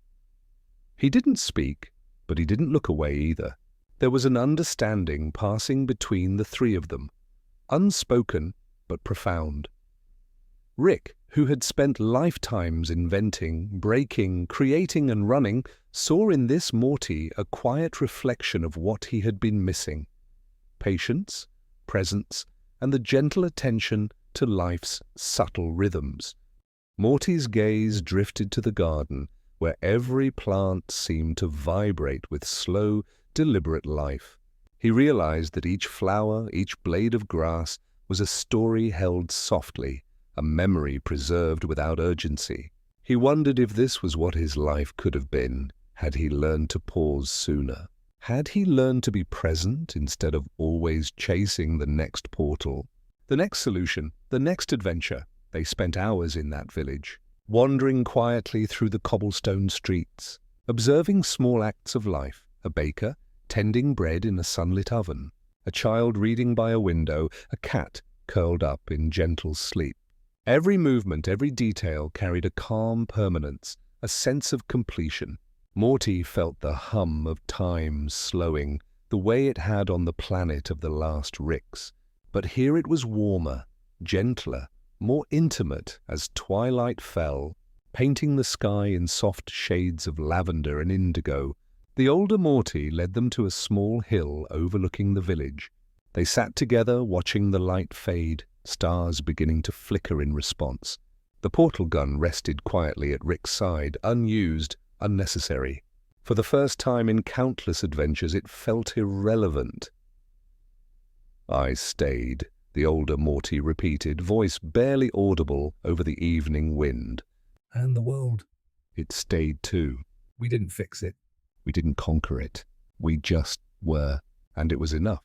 He didn't speak, but he didn't look away either. There was an understanding passing between the three of them, unspoken but profound. Rick, who had spent lifetimes inventing, breaking, creating and running, saw in this Morty a quiet reflection of what he had been missing: patience, presence, and the gentle attention to life's subtle rhythms. Morty's gaze drifted to the garden, where every plant seemed to vibrate with slow, deliberate life. He realized that each flower, each blade of grass, was a story held softly, a memory preserved without urgency. He wondered if this was what his life could have been, had he learned to pause sooner. Had he learned to be present instead of always chasing the next portal, the next solution, the next adventure? They spent hours in that village, wandering quietly through the cobblestone streets, observing small acts of life: a baker tending bread in a sunlit oven, a child reading by a window, a cat curled up in gentle sleep. Every movement, every detail carried a calm permanence, a sense of completion. Morty felt the hum of time slowing, the way it had on the planet of the last Ricks. But here it was warmer, gentler, more intimate as twilight fell, painting the sky in soft shades of lavender and indigo. The older Morty led them to a small hill overlooking the village. They sat together, watching the light fade, stars beginning to flicker in response. The portal gun rested quietly at Rick's side, unused, unnecessary. For the first time in countless adventures, it felt irrelevant. "I stayed," the older Morty repeated, voice barely audible over the evening wind. And the world? It stayed too. We didn't fix it. We didn't conquer it. We just were, and it was enough.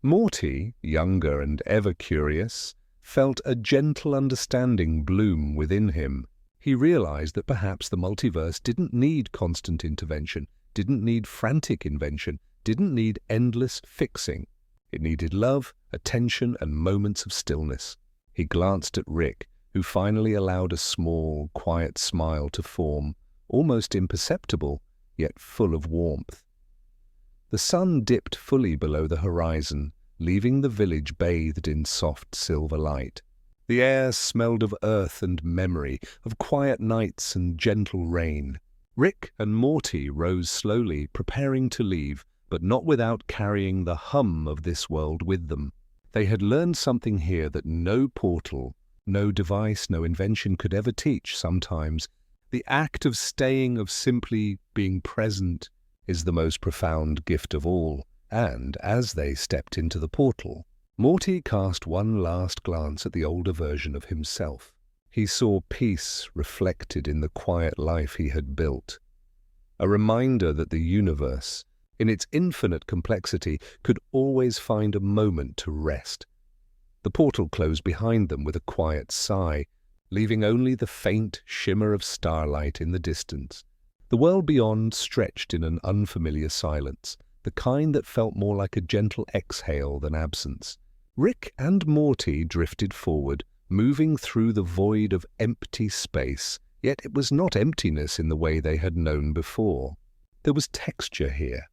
Morty, younger and ever curious, felt a gentle understanding bloom within him. He realized that perhaps the multiverse didn't need constant intervention, didn't need frantic invention, didn't need endless fixing. It needed love, attention, and moments of stillness. He glanced at Rick, who finally allowed a small, quiet smile to form, almost imperceptible, yet full of warmth. The sun dipped fully below the horizon, leaving the village bathed in soft silver light. The air smelled of earth and memory, of quiet nights and gentle rain. Rick and Morty rose slowly, preparing to leave, but not without carrying the hum of this world with them. They had learned something here that no portal, no device, no invention could ever teach sometimes. The act of staying, of simply being present, is the most profound gift of all. And as they stepped into the portal, Morty cast one last glance at the older version of himself. He saw peace reflected in the quiet life he had built, a reminder that the universe, in its infinite complexity, could always find a moment to rest. The portal closed behind them with a quiet sigh, leaving only the faint shimmer of starlight in the distance. The world beyond stretched in an unfamiliar silence, the kind that felt more like a gentle exhale than absence. Rick and Morty drifted forward, moving through the void of empty space, yet it was not emptiness in the way they had known before. There was texture here,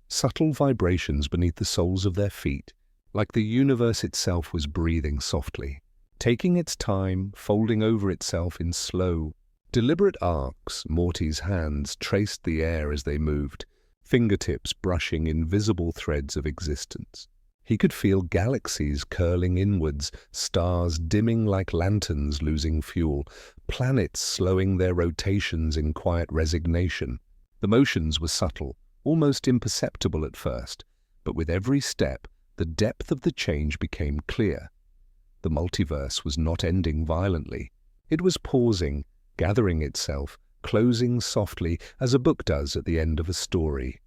subtle vibrations beneath the soles of their feet, like the universe itself was breathing softly, taking its time, folding over itself in slow, deliberate arcs. Morty's hands traced the air as they moved, fingertips brushing invisible threads of existence. He could feel galaxies curling inwards, stars dimming like lanterns losing fuel, planets slowing their rotations in quiet resignation. The motions were subtle, almost imperceptible at first, but with every step, the depth of the change became clear. The multiverse was not ending violently. It was pausing, gathering itself, closing softly as a book does at the end of a story.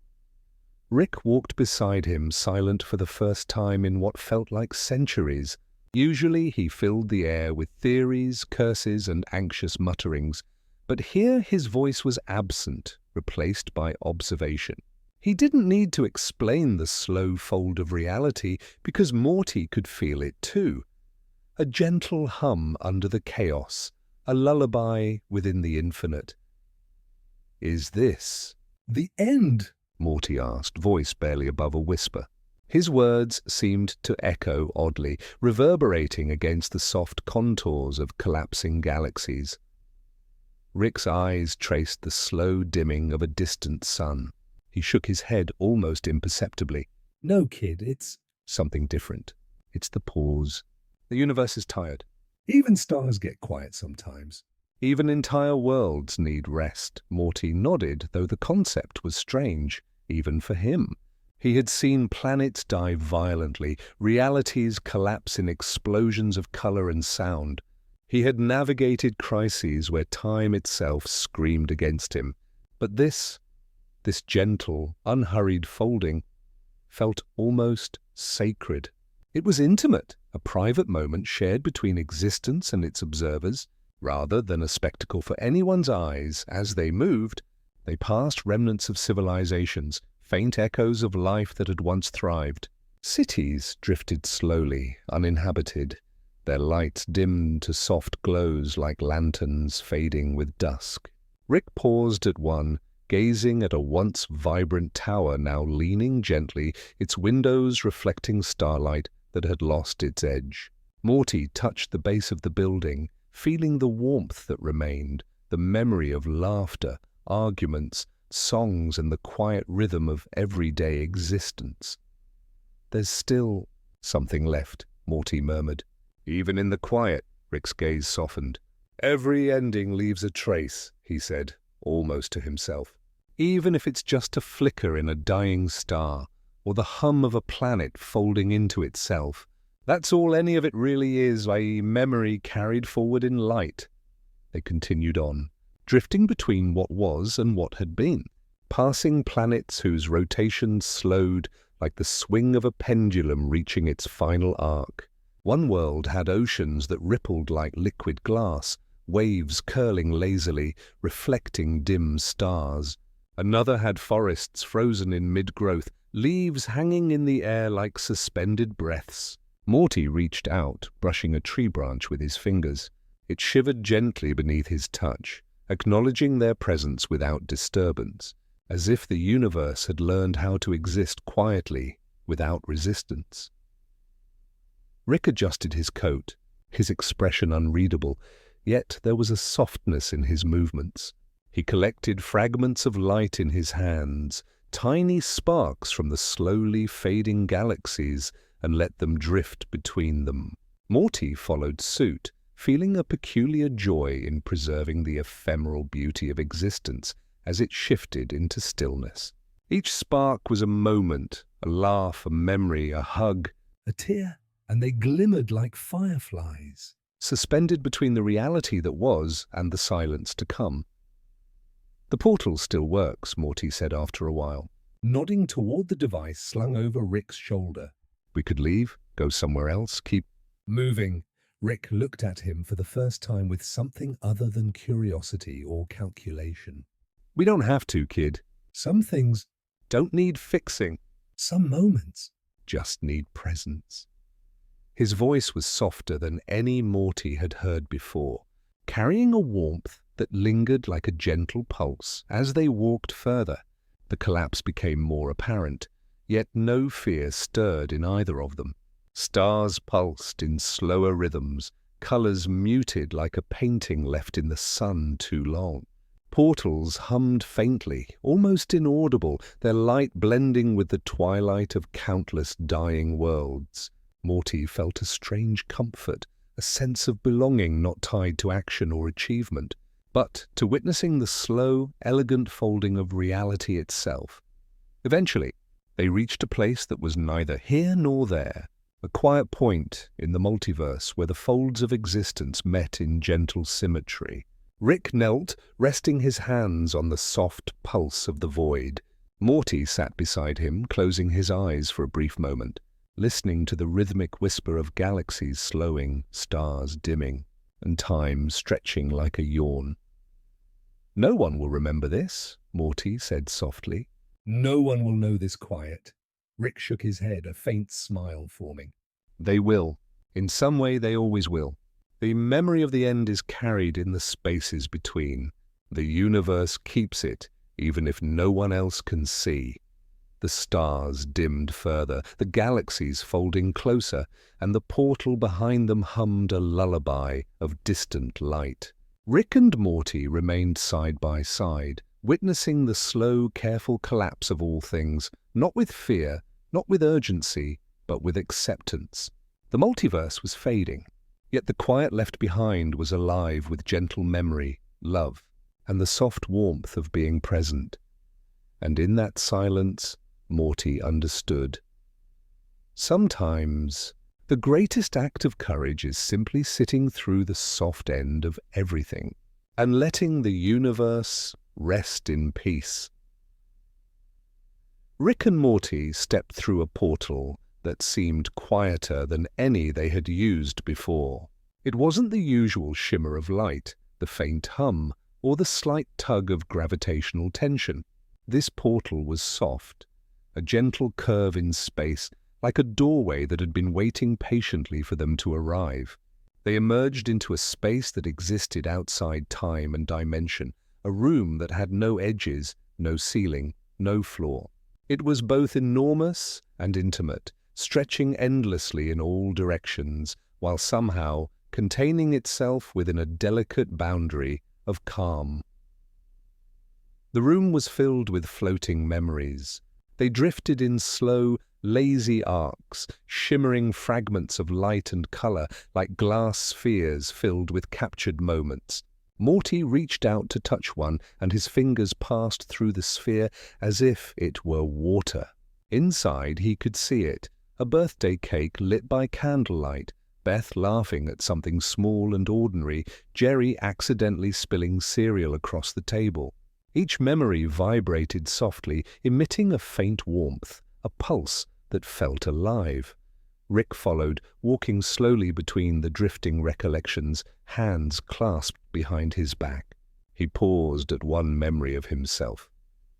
Rick walked beside him, silent for the first time in what felt like centuries. Usually he filled the air with theories, curses, and anxious mutterings, but here his voice was absent, replaced by observation. He didn't need to explain the slow fold of reality because Morty could feel it too. A gentle hum under the chaos, a lullaby within the infinite. "Is this The end! Morty asked, voice barely above a whisper. His words seemed to echo oddly, reverberating against the soft contours of collapsing galaxies. Rick's eyes traced the slow dimming of a distant sun. He shook his head almost imperceptibly. No, kid, it's... Something different. It's the pause. The universe is tired. Even stars get quiet sometimes. Even entire worlds need rest. Morty nodded, though the concept was strange, even for him. He had seen planets die violently, realities collapse in explosions of color and sound. He had navigated crises where time itself screamed against him. But this gentle, unhurried folding, felt almost sacred. It was intimate, a private moment shared between existence and its observers. Rather than a spectacle for anyone's eyes, as they moved, they passed remnants of civilizations, faint echoes of life that had once thrived. Cities drifted slowly, uninhabited, their lights dimmed to soft glows like lanterns fading with dusk. Rick paused at one, gazing at a once vibrant tower now leaning gently, its windows reflecting starlight that had lost its edge. Morty touched the base of the building, feeling the warmth that remained, the memory of laughter, arguments, songs, and the quiet rhythm of everyday existence. "There's still something left," Morty murmured. "Even in the quiet," Rick's gaze softened. "Every ending leaves a trace," he said, almost to himself. "Even if it's just a flicker in a dying star, or the hum of a planet folding into itself. That's all any of it really is, i.e. memory carried forward in light." They continued on, drifting between what was and what had been, passing planets whose rotations slowed like the swing of a pendulum reaching its final arc. One world had oceans that rippled like liquid glass, waves curling lazily, reflecting dim stars. Another had forests frozen in mid-growth, leaves hanging in the air like suspended breaths. Morty reached out, brushing a tree branch with his fingers. It shivered gently beneath his touch, acknowledging their presence without disturbance, as if the universe had learned how to exist quietly, without resistance. Rick adjusted his coat, his expression unreadable, yet there was a softness in his movements. He collected fragments of light in his hands, tiny sparks from the slowly fading galaxies, and let them drift between them. Morty followed suit, feeling a peculiar joy in preserving the ephemeral beauty of existence as it shifted into stillness. Each spark was a moment, a laugh, a memory, a hug, A tear, and they glimmered like fireflies. suspended between the reality that was and the silence to come. "The portal still works," Morty said after a while. Nodding toward the device slung over Rick's shoulder. "We could leave, go somewhere else, keep..." Moving, Rick looked at him for the first time with something other than curiosity or calculation. "We don't have to, kid. Some things, Don't need fixing. some moments. Just need presence." His voice was softer than any Morty had heard before, carrying a warmth that lingered like a gentle pulse. As they walked further, the collapse became more apparent, yet no fear stirred in either of them. Stars pulsed in slower rhythms, colors muted like a painting left in the sun too long. Portals hummed faintly, almost inaudible, their light blending with the twilight of countless dying worlds. Morty felt a strange comfort, a sense of belonging not tied to action or achievement, but to witnessing the slow, elegant folding of reality itself. Eventually, they reached a place that was neither here nor there, a quiet point in the multiverse where the folds of existence met in gentle symmetry. Rick knelt, resting his hands on the soft pulse of the void. Morty sat beside him, closing his eyes for a brief moment, listening to the rhythmic whisper of galaxies slowing, stars dimming, and time stretching like a yawn. "No one will remember this," Morty said softly. No one will know this quiet. Rick shook his head, a faint smile forming. "They will. In some way they always will. The memory of the end is carried in the spaces between. The universe keeps it, even if no one else can see. The stars dimmed further, the galaxies folding closer, and the portal behind them hummed a lullaby of distant light. Rick and Morty remained side by side, witnessing the slow, careful collapse of all things, not with fear, not with urgency, but with acceptance. The multiverse was fading, yet the quiet left behind was alive with gentle memory, love, and the soft warmth of being present. And in that silence, Morty understood. Sometimes, the greatest act of courage is simply sitting through the soft end of everything and letting the universe rest in peace. Rick and Morty stepped through a portal that seemed quieter than any they had used before. It wasn't the usual shimmer of light, the faint hum, or the slight tug of gravitational tension. This portal was soft, a gentle curve in space, like a doorway that had been waiting patiently for them to arrive. They emerged into a space that existed outside time and dimension, a room that had no edges, no ceiling, no floor. It was both enormous and intimate, stretching endlessly in all directions, while somehow containing itself within a delicate boundary of calm. The room was filled with floating memories. They drifted in slow, lazy arcs, shimmering fragments of light and color like glass spheres filled with captured moments. Morty reached out to touch one, and his fingers passed through the sphere as if it were water. Inside he could see it, a birthday cake lit by candlelight, Beth laughing at something small and ordinary, Jerry accidentally spilling cereal across the table. Each memory vibrated softly, emitting a faint warmth, a pulse that felt alive. Rick followed, walking slowly between the drifting recollections, hands clasped behind his back. He paused at one memory of himself.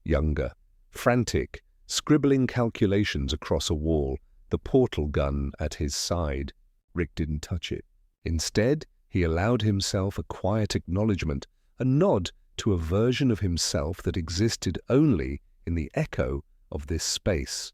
Younger, frantic, scribbling calculations across a wall, the portal gun at his side. Rick didn't touch it. Instead, he allowed himself a quiet acknowledgement, a nod to a version of himself that existed only in the echo of this space.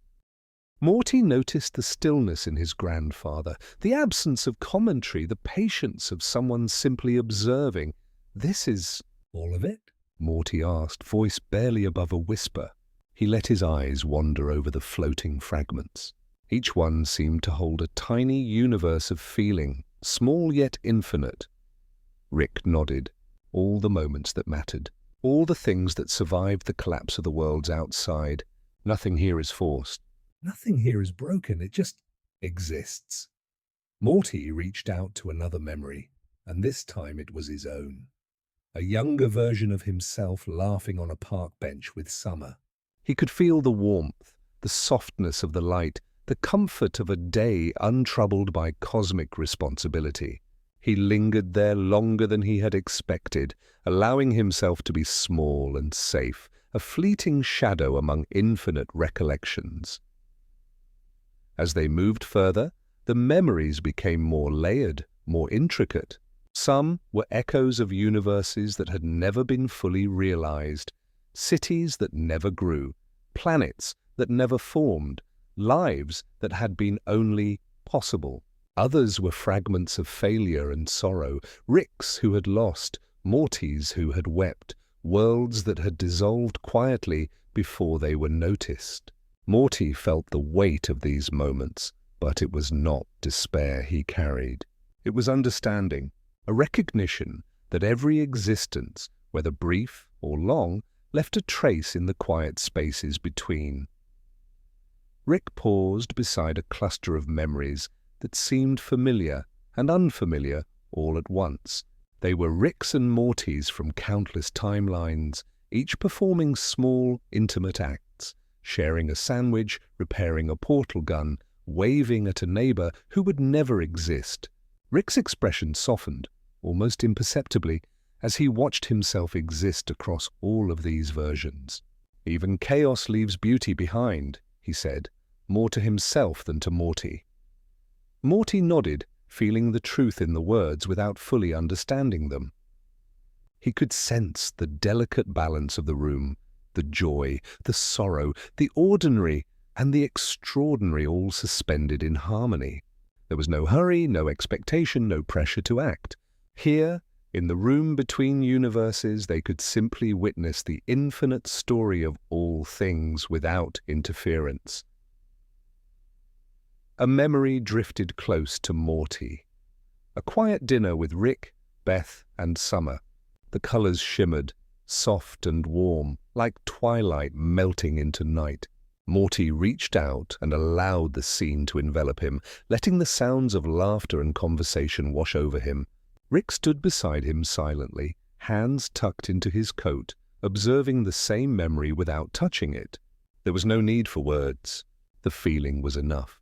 Morty noticed the stillness in his grandfather, the absence of commentary, the patience of someone simply observing. "This is all of it?" Morty asked, voice barely above a whisper. He let his eyes wander over the floating fragments. Each one seemed to hold a tiny universe of feeling, small yet infinite. Rick nodded. All the moments that mattered, all the things that survived the collapse of the worlds outside. Nothing here is forced. Nothing here is broken, it just exists. Morty reached out to another memory, and this time it was his own. A younger version of himself laughing on a park bench with Summer. He could feel the warmth, the softness of the light, the comfort of a day untroubled by cosmic responsibility. He lingered there longer than he had expected, allowing himself to be small and safe, a fleeting shadow among infinite recollections. As they moved further, the memories became more layered, more intricate. Some were echoes of universes that had never been fully realized, cities that never grew, planets that never formed, lives that had been only possible. Others were fragments of failure and sorrow, Ricks who had lost, Mortys who had wept, worlds that had dissolved quietly before they were noticed. Morty felt the weight of these moments, but it was not despair he carried. It was understanding, a recognition that every existence, whether brief or long, left a trace in the quiet spaces between. Rick paused beside a cluster of memories that seemed familiar and unfamiliar all at once. They were Ricks and Mortys from countless timelines, each performing small, intimate acts, sharing a sandwich, repairing a portal gun, waving at a neighbor who would never exist. Rick's expression softened, almost imperceptibly, as he watched himself exist across all of these versions. "Even chaos leaves beauty behind," he said, more to himself than to Morty. Morty nodded, feeling the truth in the words without fully understanding them. He could sense the delicate balance of the room, the joy, the sorrow, the ordinary, and the extraordinary all suspended in harmony. There was no hurry, no expectation, no pressure to act. Here, in the room between universes, they could simply witness the infinite story of all things without interference. A memory drifted close to Morty. A quiet dinner with Rick, Beth, and Summer. The colors shimmered, soft and warm, like twilight melting into night. Morty reached out and allowed the scene to envelop him, letting the sounds of laughter and conversation wash over him. Rick stood beside him silently, hands tucked into his coat, observing the same memory without touching it. There was no need for words. The feeling was enough.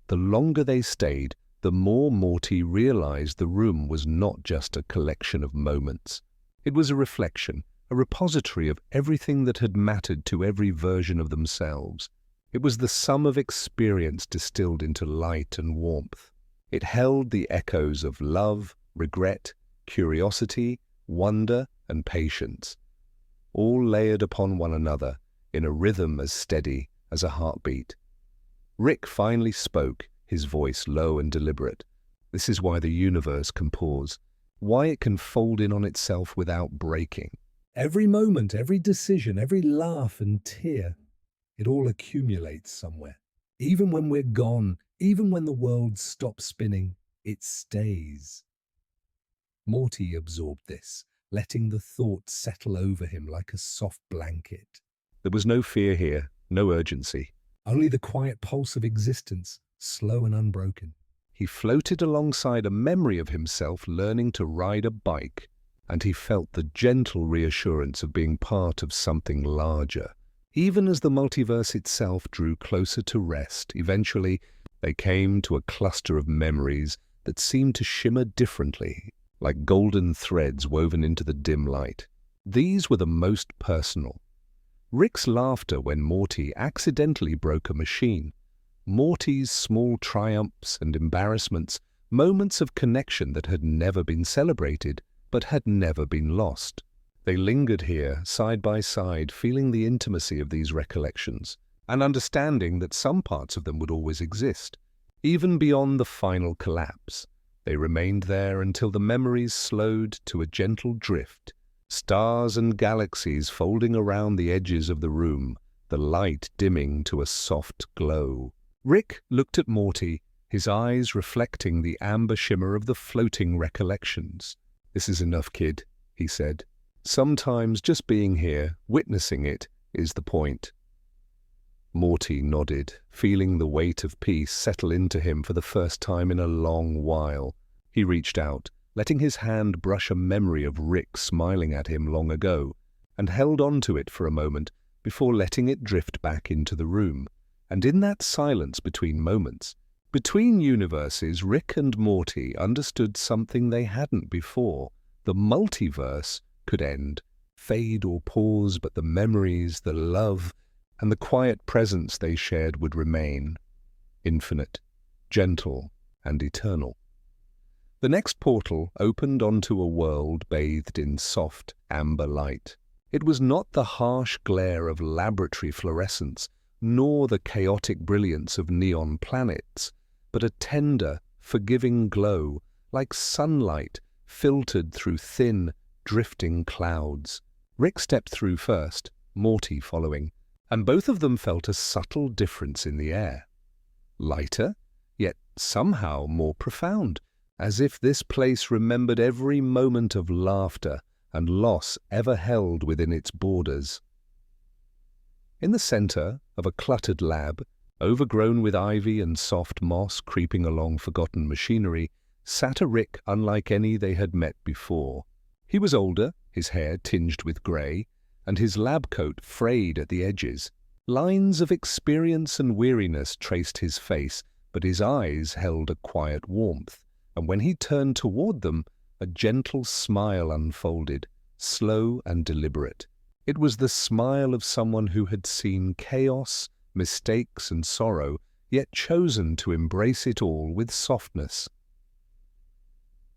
The longer they stayed, the more Morty realized the room was not just a collection of moments. It was a reflection, a repository of everything that had mattered to every version of themselves. It was the sum of experience distilled into light and warmth. It held the echoes of love, regret, curiosity, wonder, and patience, all layered upon one another in a rhythm as steady as a heartbeat. Rick finally spoke, his voice low and deliberate. This is why the universe can pause, why it can fold in on itself without breaking. Every moment, every decision, every laugh and tear, it all accumulates somewhere. Even when we're gone, even when the world stops spinning, it stays. Morty absorbed this, letting the thoughts settle over him like a soft blanket. There was no fear here, no urgency. Only the quiet pulse of existence, slow and unbroken. He floated alongside a memory of himself learning to ride a bike, and he felt the gentle reassurance of being part of something larger. Even as the multiverse itself drew closer to rest, eventually they came to a cluster of memories that seemed to shimmer differently, like golden threads woven into the dim light. These were the most personal. Rick's laughter when Morty accidentally broke a machine, Morty's small triumphs and embarrassments, moments of connection that had never been celebrated, but had never been lost. They lingered here, side by side, feeling the intimacy of these recollections, and understanding that some parts of them would always exist, even beyond the final collapse. They remained there until the memories slowed to a gentle drift, stars and galaxies folding around the edges of the room, the light dimming to a soft glow. Rick looked at Morty, his eyes reflecting the amber shimmer of the floating recollections. "This is enough, kid," he said. "Sometimes just being here, witnessing it, is the point." Morty nodded, feeling the weight of peace settle into him for the first time in a long while. He reached out, letting his hand brush a memory of Rick smiling at him long ago, and held on to it for a moment before letting it drift back into the room. And in that silence between moments, between universes, Rick and Morty understood something they hadn't before. The multiverse could end, fade or pause, but the memories, the love, and the quiet presence they shared would remain, infinite, gentle, and eternal. The next portal opened onto a world bathed in soft, amber light. It was not the harsh glare of laboratory fluorescence, nor the chaotic brilliance of neon planets, but a tender, forgiving glow, like sunlight filtered through thin, drifting clouds. Rick stepped through first, Morty following, and both of them felt a subtle difference in the air. Lighter, yet somehow more profound, as if this place remembered every moment of laughter and loss ever held within its borders. In the center of a cluttered lab, overgrown with ivy and soft moss creeping along forgotten machinery, sat a Rick unlike any they had met before. He was older, his hair tinged with gray, and his lab coat frayed at the edges. Lines of experience and weariness traced his face, but his eyes held a quiet warmth, and when he turned toward them, a gentle smile unfolded, slow and deliberate. It was the smile of someone who had seen chaos, mistakes, and sorrow, yet chosen to embrace it all with softness.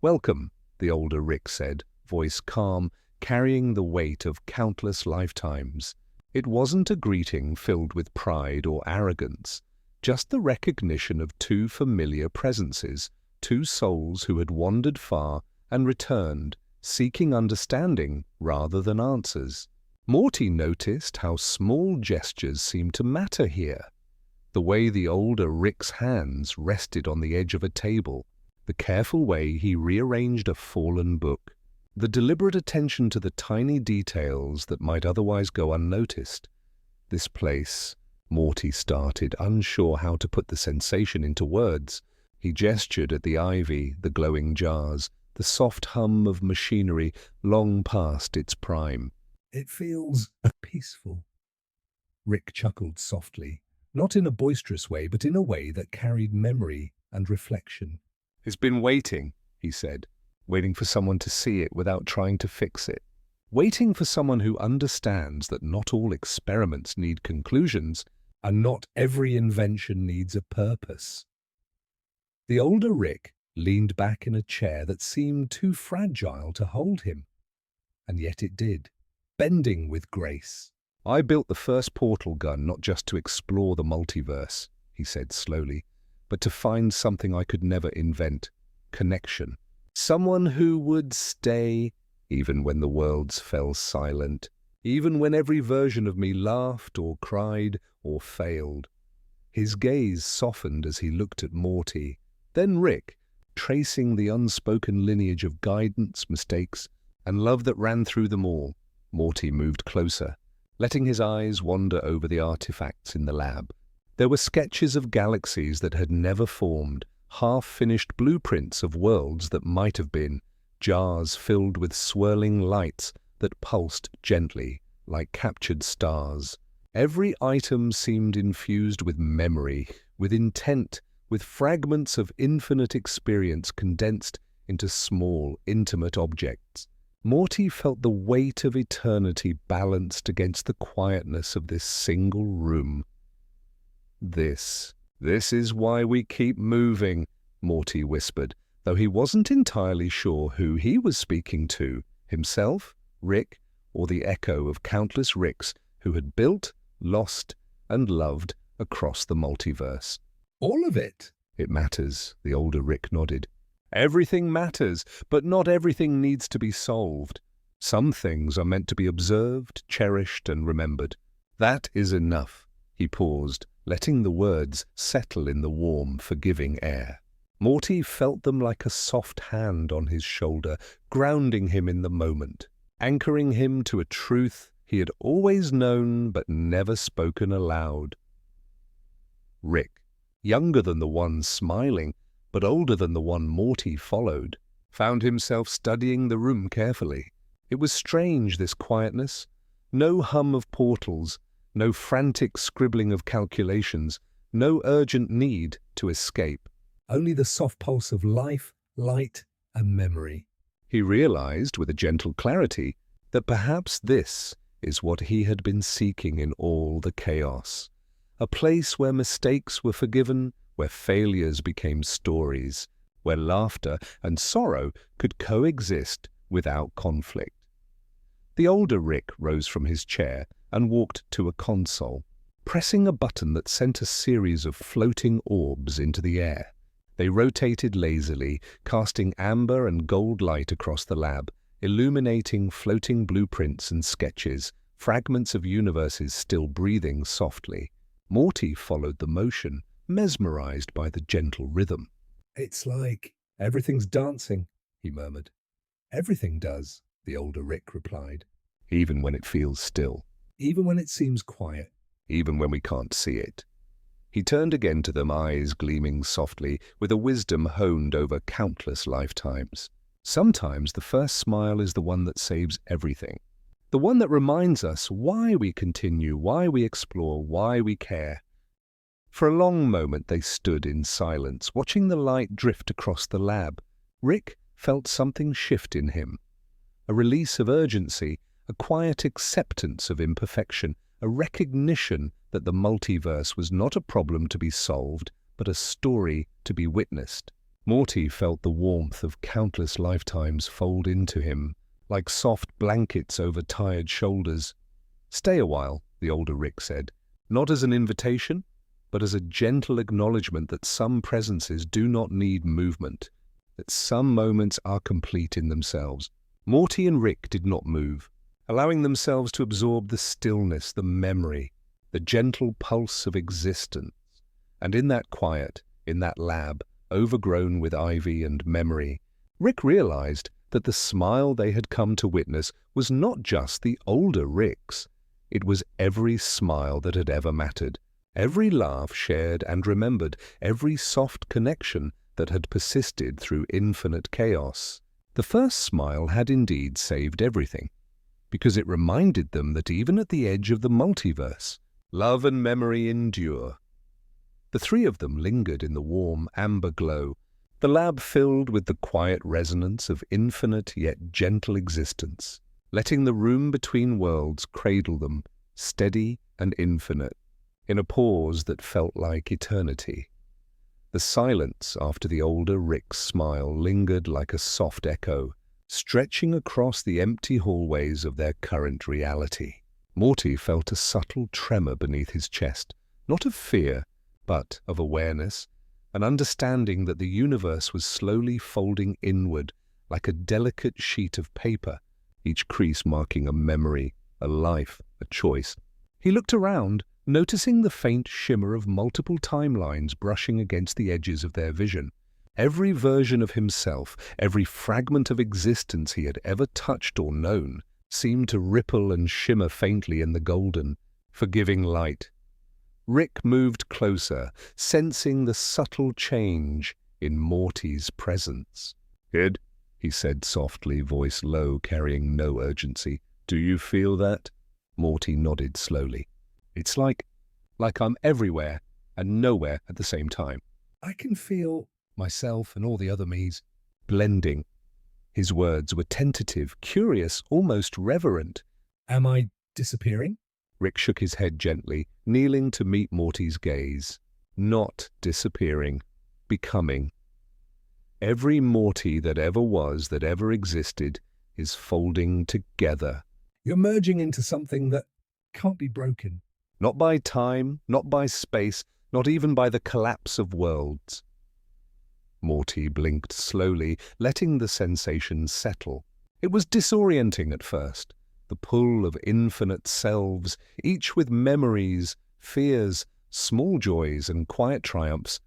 "Welcome," the older Rick said, voice calm, carrying the weight of countless lifetimes. It wasn't a greeting filled with pride or arrogance, just the recognition of two familiar presences, two souls who had wandered far and returned, seeking understanding rather than answers. Morty noticed how small gestures seemed to matter here. The way the older Rick's hands rested on the edge of a table, the careful way he rearranged a fallen book, the deliberate attention to the tiny details that might otherwise go unnoticed. This place, Morty started, unsure how to put the sensation into words. He gestured at the ivy, the glowing jars, the soft hum of machinery long past its prime. It feels peaceful. Rick chuckled softly, not in a boisterous way, but in a way that carried memory and reflection. "It's been waiting," he said, waiting for someone to see it without trying to fix it. Waiting for someone who understands that not all experiments need conclusions, And not every invention needs a purpose. The older Rick leaned back in a chair that seemed too fragile to hold him. And yet it did, bending with grace. "I built the first portal gun not just to explore the multiverse," he said slowly, "but to find something I could never invent: connection. Someone who would stay even when the worlds fell silent, even when every version of me laughed or cried or failed." His gaze softened as he looked at Morty, then Rick, tracing the unspoken lineage of guidance, mistakes, and love that ran through them all. Morty moved closer, letting his eyes wander over the artifacts in the lab. There were sketches of galaxies that had never formed, half-finished blueprints of worlds that might have been, jars filled with swirling lights that pulsed gently, like captured stars. Every item seemed infused with memory, with intent, with fragments of infinite experience condensed into small, intimate objects. Morty felt the weight of eternity balanced against the quietness of this single room. This is why we keep moving," Morty whispered, though he wasn't entirely sure who he was speaking to, himself, Rick, or the echo of countless Ricks who had built, lost, and loved across the multiverse. All of it. "It matters," the older Rick nodded. "Everything matters, but not everything needs to be solved. Some things are meant to be observed, cherished, and remembered. That is enough." He paused, letting the words settle in the warm, forgiving air. Morty felt them like a soft hand on his shoulder, grounding him in the moment, anchoring him to a truth he had always known but never spoken aloud. Rick, younger than the one smiling, but older than the one Morty followed, found himself studying the room carefully. It was strange, this quietness. No hum of portals, no frantic scribbling of calculations, no urgent need to escape. Only the soft pulse of life, light, and memory. He realized with a gentle clarity that perhaps this is what he had been seeking in all the chaos. A place where mistakes were forgiven, where failures became stories, where laughter and sorrow could coexist without conflict. The older Rick rose from his chair and walked to a console, pressing a button that sent a series of floating orbs into the air. They rotated lazily, casting amber and gold light across the lab, illuminating floating blueprints and sketches, fragments of universes still breathing softly. Morty followed the motion, mesmerized by the gentle rhythm. "It's like everything's dancing," he murmured. "Everything does," the older Rick replied. "Even when it feels still. Even when it seems quiet. Even when we can't see it." He turned again to them, eyes gleaming softly, with a wisdom honed over countless lifetimes. Sometimes the first smile is the one that saves everything. The one that reminds us why we continue, why we explore, why we care. For a long moment they stood in silence, watching the light drift across the lab. Rick felt something shift in him. A release of urgency, a quiet acceptance of imperfection, a recognition that the multiverse was not a problem to be solved, but a story to be witnessed. Morty felt the warmth of countless lifetimes fold into him, like soft blankets over tired shoulders. "Stay a while," the older Rick said, not as an invitation, but as a gentle acknowledgement that some presences do not need movement, that some moments are complete in themselves. Morty and Rick did not move, allowing themselves to absorb the stillness, the memory, the gentle pulse of existence. And in that quiet, in that lab, overgrown with ivy and memory, Rick realized that the smile they had come to witness was not just the older Rick's. It was every smile that had ever mattered, every laugh shared and remembered, every soft connection that had persisted through infinite chaos. The first smile had indeed saved everything, because it reminded them that even at the edge of the multiverse, love and memory endure. The three of them lingered in the warm amber glow, the lab filled with the quiet resonance of infinite yet gentle existence, letting the room between worlds cradle them, steady and infinite, in a pause that felt like eternity. The silence after the older Rick's smile lingered like a soft echo, stretching across the empty hallways of their current reality. Morty felt a subtle tremor beneath his chest, not of fear, but of awareness, an understanding that the universe was slowly folding inward like a delicate sheet of paper, each crease marking a memory, a life, a choice. He looked around, noticing the faint shimmer of multiple timelines brushing against the edges of their vision. Every version of himself, every fragment of existence he had ever touched or known, seemed to ripple and shimmer faintly in the golden, forgiving light. Rick moved closer, sensing the subtle change in Morty's presence. "Kid," he said softly, voice low, carrying no urgency. "Do you feel that?" Morty nodded slowly. "It's like I'm everywhere and nowhere at the same time. I can feel myself and all the other me's blending." His words were tentative, curious, almost reverent. "Am I disappearing?" Rick shook his head gently, kneeling to meet Morty's gaze. "Not disappearing, becoming. Every Morty that ever was, that ever existed, is folding together. "You're merging into something that can't be broken." Not by time, not by space, not even by the collapse of worlds." Morty blinked slowly, letting the sensation settle. It was disorienting at first, the pull of infinite selves, each with memories, fears, small joys and quiet triumphs,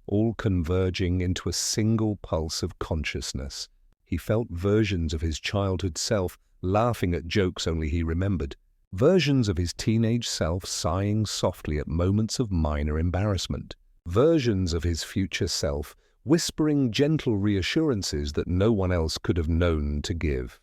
all converging into a single pulse of consciousness. He felt versions of his childhood self laughing at jokes only he remembered, versions of his teenage self sighing softly at moments of minor embarrassment, versions of his future self whispering gentle reassurances that no one else could have known to give.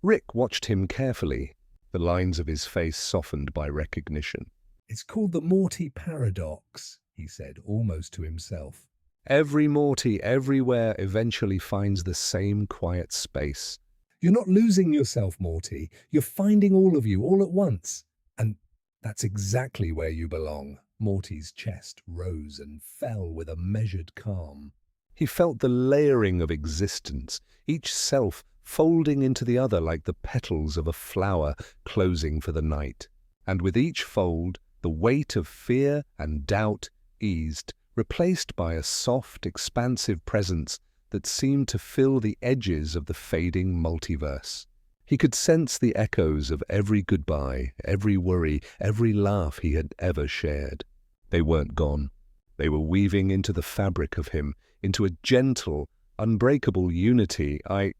Rick watched him carefully, the lines of his face softened by recognition. "It's called the Morty paradox," he said, almost to himself. Every Morty everywhere eventually finds the same quiet space. "You're not losing yourself, Morty. You're finding all of you all at once. And that's exactly where you belong." Morty's chest rose and fell with a measured calm. He felt the layering of existence, each self folding into the other like the petals of a flower closing for the night. And with each fold, the weight of fear and doubt eased, replaced by a soft, expansive presence that seemed to fill the edges of the fading multiverse. He could sense the echoes of every goodbye, every worry, every laugh he had ever shared. They weren't gone. They were weaving into the fabric of him, into a gentle, unbreakable unity. I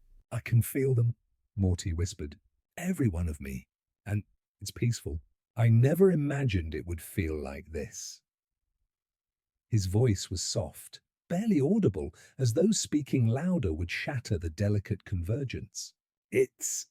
can feel them," Morty whispered. "Every one of me. And it's peaceful. I never imagined it would feel like this." His voice was soft, barely audible, as though speaking louder would shatter the delicate convergence. "It's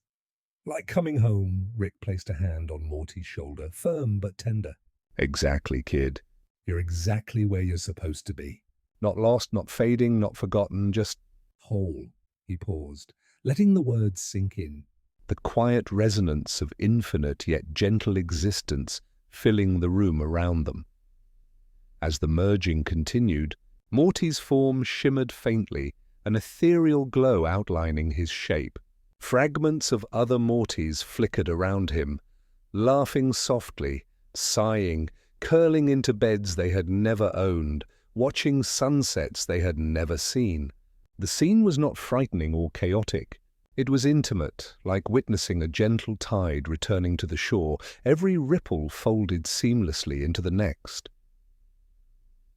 like coming home." Rick placed a hand on Morty's shoulder, firm but tender. "Exactly, kid. "You're exactly where you're supposed to be. Not lost, not fading, not forgotten, just whole." He paused, letting the words sink in. The quiet resonance of infinite yet gentle existence filling the room around them. As the merging continued, Morty's form shimmered faintly, an ethereal glow outlining his shape. Fragments of other Mortys flickered around him, laughing softly, sighing, curling into beds they had never owned, watching sunsets they had never seen. The scene was not frightening or chaotic. It was intimate, like witnessing a gentle tide returning to the shore, every ripple folded seamlessly into the next.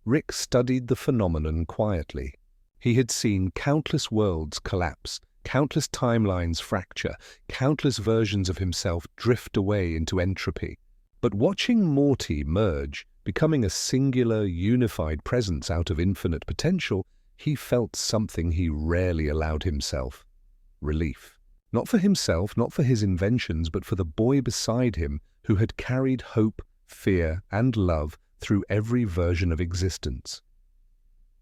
Rick studied the phenomenon quietly. He had seen countless worlds collapse, countless timelines fracture, countless versions of himself drift away into entropy. But watching Morty merge, becoming a singular, unified presence out of infinite potential, he felt something he rarely allowed himself. Relief. Not for himself, not for his inventions, but for the boy beside him who had carried hope, fear, and love through every version of existence.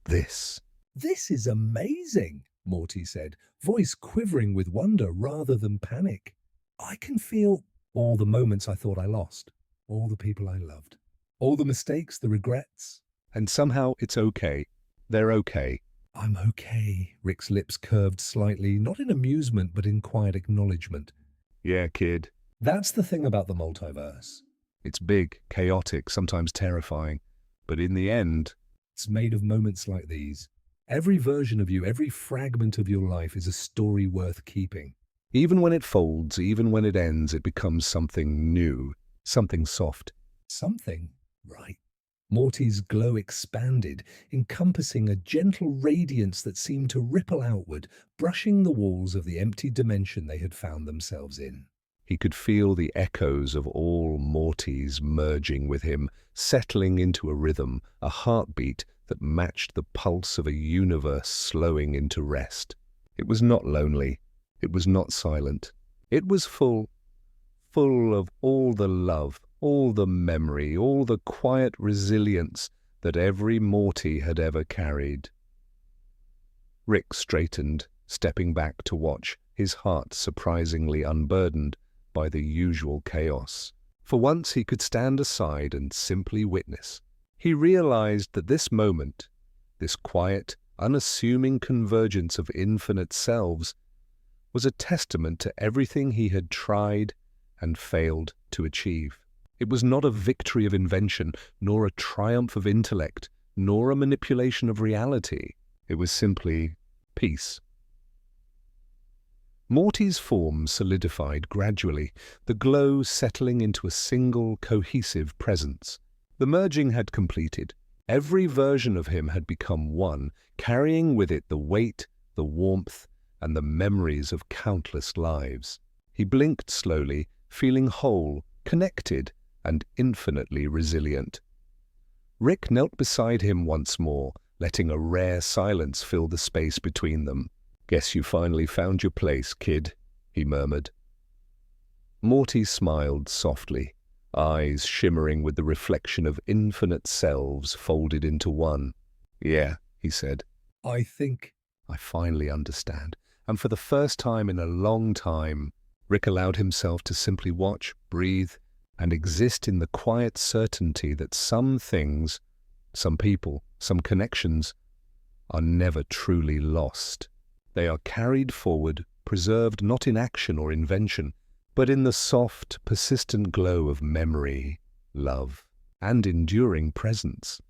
This is amazing, Morty said, voice quivering with wonder rather than panic. I can feel all the moments I thought I lost, all the people I loved, all the mistakes, the regrets. And somehow it's okay. They're okay. I'm okay. Rick's lips curved slightly, not in amusement, but in quiet acknowledgement. Yeah, kid. That's the thing about the multiverse. It's big, chaotic, sometimes terrifying. But in the end, it's made of moments like these. Every version of you, every fragment of your life is a story worth keeping. Even when it folds, even when it ends, it becomes something new, something soft. Something? Right. Morty's glow expanded, encompassing a gentle radiance that seemed to ripple outward, brushing the walls of the empty dimension they had found themselves in. He could feel the echoes of all Mortys merging with him, settling into a rhythm, a heartbeat that matched the pulse of a universe slowing into rest. It was not lonely. It was not silent. It was full of all the love, all the memory, all the quiet resilience that every Morty had ever carried. Rick straightened, stepping back to watch, his heart surprisingly unburdened by the usual chaos. For once he could stand aside and simply witness. He realized that this moment, this quiet, unassuming convergence of infinite selves, was a testament to everything he had tried and failed to achieve. It was not a victory of invention, nor a triumph of intellect, nor a manipulation of reality. It was simply peace. Morty's form solidified gradually, the glow settling into a single, cohesive presence. The merging had completed. Every version of him had become one, carrying with it the weight, the warmth, and the memories of countless lives. He blinked slowly, feeling whole, connected, and infinitely resilient. Rick knelt beside him once more, letting a rare silence fill the space between them. "Guess you finally found your place, kid," he murmured. Morty smiled softly, eyes shimmering with the reflection of infinite selves folded into one. "Yeah," he said. I think I finally understand." And for the first time in a long time, Rick allowed himself to simply watch, breathe, and exist in the quiet certainty that some things, some people, some connections, are never truly lost. They are carried forward, preserved not in action or invention, but in the soft, persistent glow of memory, love, and enduring presence.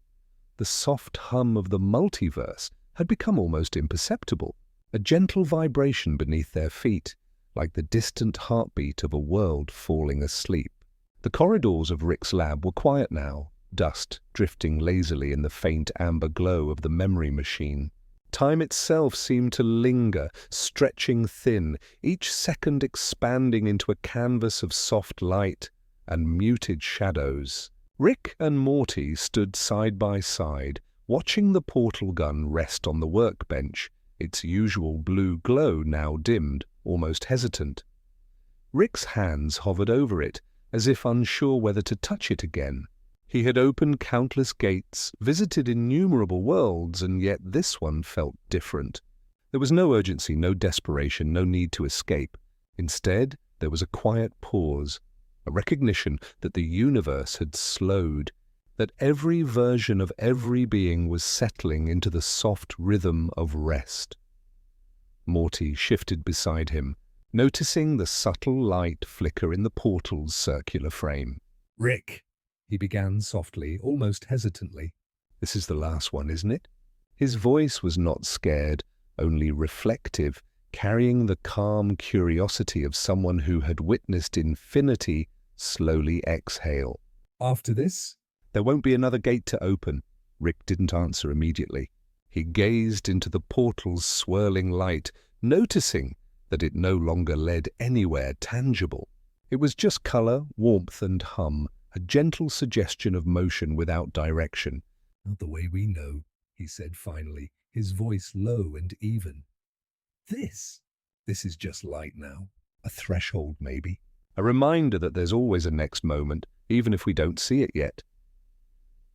The soft hum of the multiverse had become almost imperceptible, a gentle vibration beneath their feet, like the distant heartbeat of a world falling asleep. The corridors of Rick's lab were quiet now, dust drifting lazily in the faint amber glow of the memory machine. Time itself seemed to linger, stretching thin, each second expanding into a canvas of soft light and muted shadows. Rick and Morty stood side by side, watching the portal gun rest on the workbench, its usual blue glow now dimmed, almost hesitant. Rick's hands hovered over it, as if unsure whether to touch it again. He had opened countless gates, visited innumerable worlds, and yet this one felt different. There was no urgency, no desperation, no need to escape. Instead, there was a quiet pause, a recognition that the universe had slowed, that every version of every being was settling into the soft rhythm of rest. Morty shifted beside him, noticing the subtle light flicker in the portal's circular frame. "Rick," he began softly, almost hesitantly. "This is the last one, isn't it?" His voice was not scared, only reflective, carrying the calm curiosity of someone who had witnessed infinity slowly exhale. "After this?" "There won't be another gate to open." Rick didn't answer immediately. He gazed into the portal's swirling light, noticing that it no longer led anywhere tangible. It was just color, warmth, and hum, a gentle suggestion of motion without direction. "Not the way we know," he said finally, his voice low and even. This is just light now. A threshold, maybe. A reminder that there's always a next moment, even if we don't see it yet.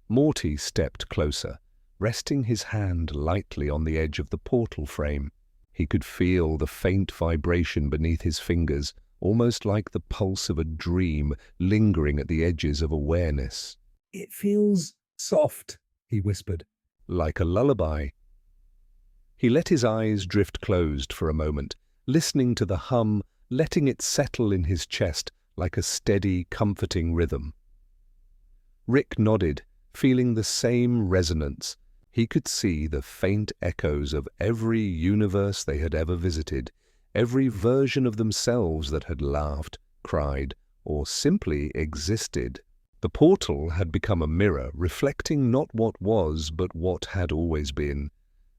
Morty stepped closer, resting his hand lightly on the edge of the portal frame. He could feel the faint vibration beneath his fingers, almost like the pulse of a dream lingering at the edges of awareness. "It feels soft," he whispered. "Like a lullaby." He let his eyes drift closed for a moment, listening to the hum, letting it settle in his chest like a steady, comforting rhythm. Rick nodded, feeling the same resonance. He could see the faint echoes of every universe they had ever visited, every version of themselves that had laughed, cried, or simply existed. The portal had become a mirror, reflecting not what was, but what had always been.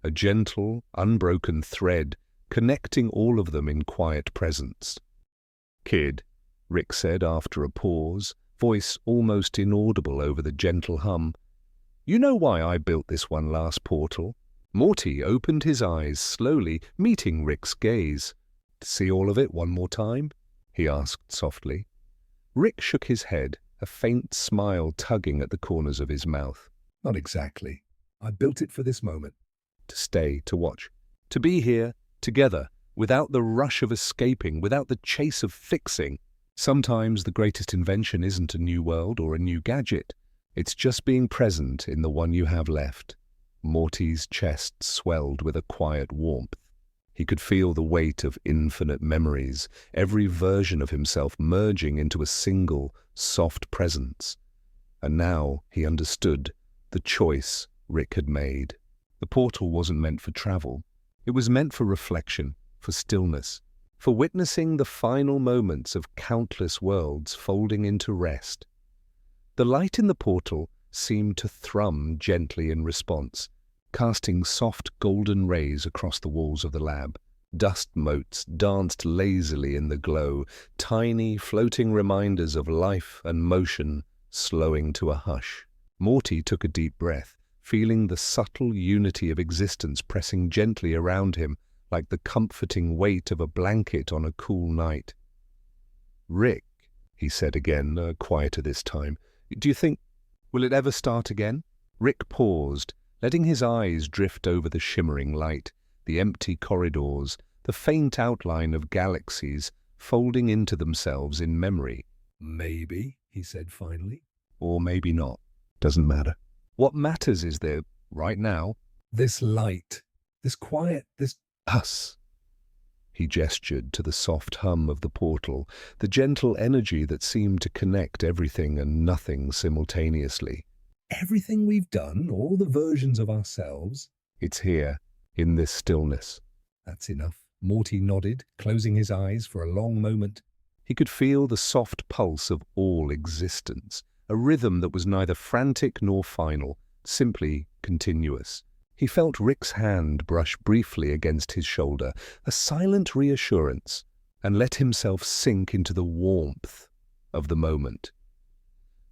A gentle, unbroken thread, connecting all of them in quiet presence. "Kid," Rick said after a pause, voice almost inaudible over the gentle hum, "you know why I built this one last portal?" Morty opened his eyes slowly, meeting Rick's gaze. "To see all of it one more time?" he asked softly. Rick shook his head, a faint smile tugging at the corners of his mouth. "Not exactly. I built it for this moment." To stay, to watch, to be here, together, without the rush of escaping, without the chase of fixing. Sometimes the greatest invention isn't a new world or a new gadget. It's just being present in the one you have left. Morty's chest swelled with a quiet warmth. He could feel the weight of infinite memories, every version of himself merging into a single, soft presence. And now he understood the choice Rick had made. The portal wasn't meant for travel. It was meant for reflection, for stillness, for witnessing the final moments of countless worlds folding into rest. The light in the portal seemed to thrum gently in response, casting soft golden rays across the walls of the lab. Dust motes danced lazily in the glow, tiny floating reminders of life and motion slowing to a hush. Morty took a deep breath, feeling the subtle unity of existence pressing gently around him like the comforting weight of a blanket on a cool night. "Rick," he said again, quieter this time, "do you think, will it ever start again?" Rick paused, letting his eyes drift over the shimmering light, the empty corridors, the faint outline of galaxies folding into themselves in memory. "Maybe," he said finally. Or maybe not. Doesn't matter. What matters is there, right now, "This light, this quiet, this..." us. He gestured to the soft hum of the portal, the gentle energy that seemed to connect everything and nothing simultaneously. "Everything we've done, all the versions of ourselves..." It's here, in this stillness. "That's enough." Morty nodded, closing his eyes for a long moment. He could feel the soft pulse of all existence, a rhythm that was neither frantic nor final, simply continuous. He felt Rick's hand brush briefly against his shoulder, a silent reassurance, and let himself sink into the warmth of the moment.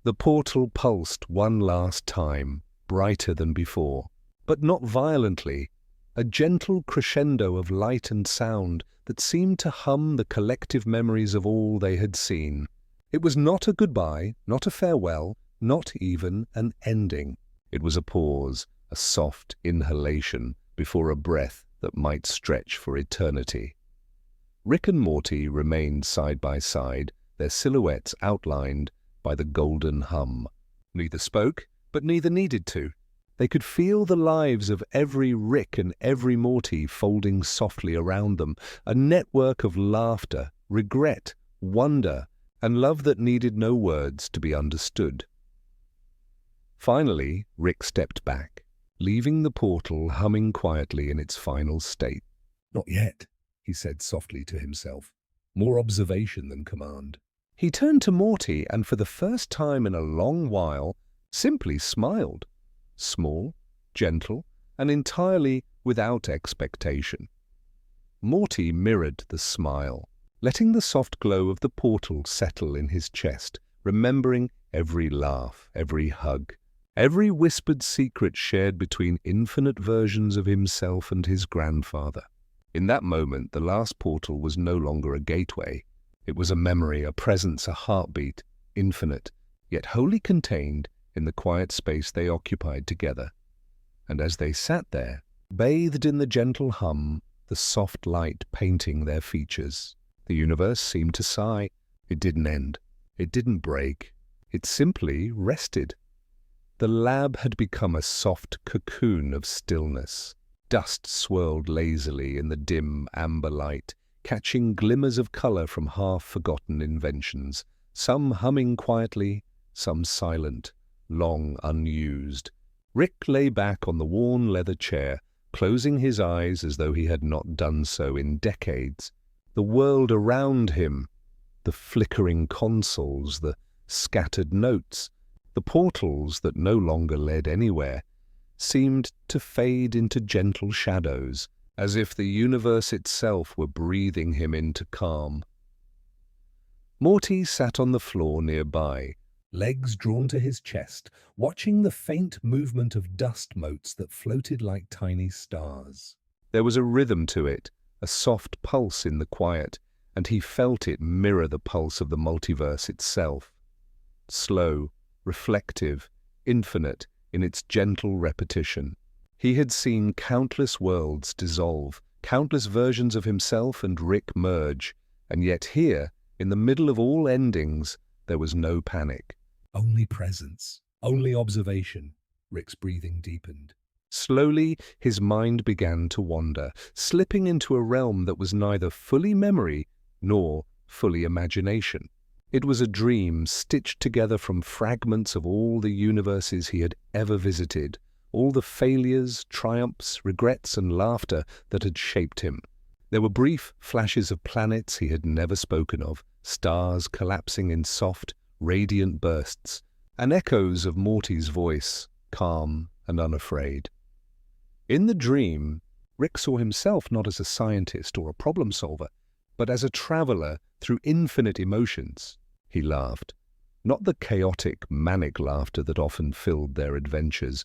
The portal pulsed one last time, brighter than before, but not violently, a gentle crescendo of light and sound that seemed to hum the collective memories of all they had seen. It was not a goodbye, not a farewell, not even an ending. It was a pause, a soft inhalation before a breath that might stretch for eternity. Rick and Morty remained side by side, their silhouettes outlined by the golden hum. Neither spoke, but neither needed to. They could feel the lives of every Rick and every Morty folding softly around them, a network of laughter, regret, wonder, and love that needed no words to be understood. Finally, Rick stepped back, leaving the portal humming quietly in its final state. "Not yet," he said softly to himself. More observation than command. He turned to Morty and for the first time in a long while simply smiled. Small, gentle, and entirely without expectation. Morty mirrored the smile, letting the soft glow of the portal settle in his chest, remembering every laugh, every hug, every whispered secret shared between infinite versions of himself and his grandfather. In that moment, the last portal was no longer a gateway. It was a memory, a presence, a heartbeat, infinite, yet wholly contained in the quiet space they occupied together. And as they sat there, bathed in the gentle hum, the soft light painting their features, the universe seemed to sigh. It didn't end. It didn't break. It simply rested. The lab had become a soft cocoon of stillness. Dust swirled lazily in the dim amber light, catching glimmers of color from half-forgotten inventions, some humming quietly, some silent, long unused. Rick lay back on the worn leather chair, closing his eyes as though he had not done so in decades. The world around him, the flickering consoles, the scattered notes, the portals that no longer led anywhere, seemed to fade into gentle shadows, as if the universe itself were breathing him into calm. Morty sat on the floor nearby, Legs drawn to his chest, watching the faint movement of dust motes that floated like tiny stars. There was a rhythm to it, a soft pulse in the quiet, and he felt it mirror the pulse of the multiverse itself. Slow, reflective, infinite in its gentle repetition. He had seen countless worlds dissolve, countless versions of himself and Rick merge, and yet here, in the middle of all endings, there was no panic. Only presence, only observation. Rick's breathing deepened. Slowly, his mind began to wander, slipping into a realm that was neither fully memory nor fully imagination. It was a dream stitched together from fragments of all the universes he had ever visited, all the failures, triumphs, regrets, and laughter that had shaped him. There were brief flashes of planets he had never spoken of, stars collapsing in soft, radiant bursts, and echoes of Morty's voice, calm and unafraid. In the dream, Rick saw himself not as a scientist or a problem solver, but as a traveler through infinite emotions. He laughed, not the chaotic, manic laughter that often filled their adventures,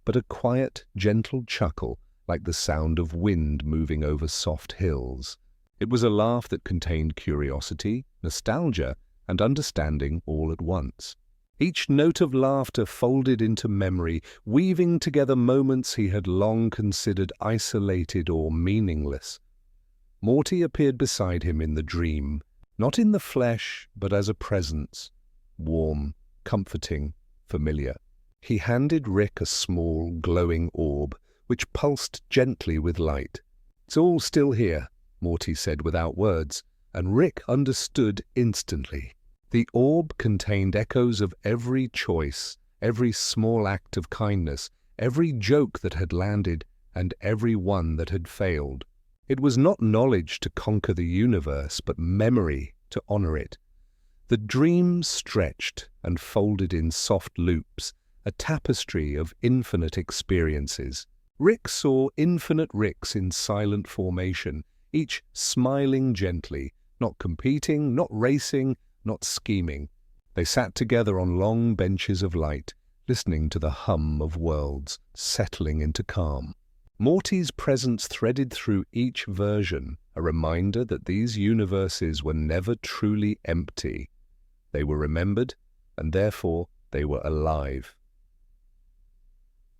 but a quiet, gentle chuckle like the sound of wind moving over soft hills. It was a laugh that contained curiosity, nostalgia, and understanding all at once. Each note of laughter folded into memory, weaving together moments he had long considered isolated or meaningless. Morty appeared beside him in the dream, not in the flesh, but as a presence, warm, comforting, familiar. He handed Rick a small, glowing orb, which pulsed gently with light. "It's all still here," Morty said without words, and Rick understood instantly. The orb contained echoes of every choice, every small act of kindness, every joke that had landed, and every one that had failed. It was not knowledge to conquer the universe, but memory to honor it. The dream stretched and folded in soft loops, a tapestry of infinite experiences. Rick saw infinite Ricks in silent formation, each smiling gently, not competing, not racing, not scheming. They sat together on long benches of light, listening to the hum of worlds, settling into calm. Morty's presence threaded through each version, a reminder that these universes were never truly empty. They were remembered, and therefore they were alive.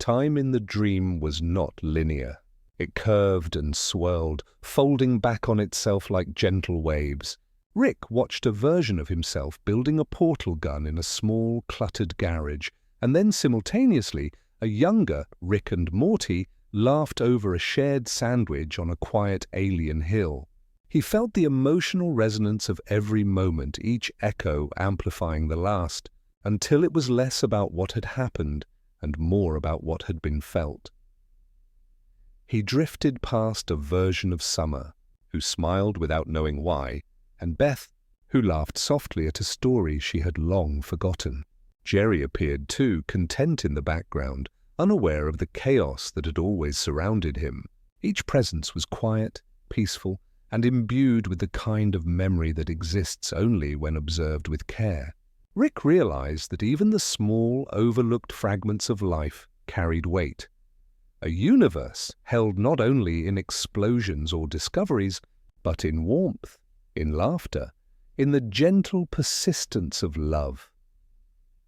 Time in the dream was not linear. It curved and swirled, folding back on itself like gentle waves. Rick watched a version of himself building a portal gun in a small, cluttered garage, And then simultaneously, a younger Rick and Morty laughed over a shared sandwich on a quiet alien hill. He felt the emotional resonance of every moment, each echo amplifying the last, until it was less about what had happened and more about what had been felt. He drifted past a version of Summer, who smiled without knowing why, and Beth, who laughed softly at a story she had long forgotten. Jerry appeared too, content in the background, unaware of the chaos that had always surrounded him. Each presence was quiet, peaceful, and imbued with the kind of memory that exists only when observed with care. Rick realized that even the small, overlooked fragments of life carried weight. A universe held not only in explosions or discoveries, but in warmth, in laughter, in the gentle persistence of love.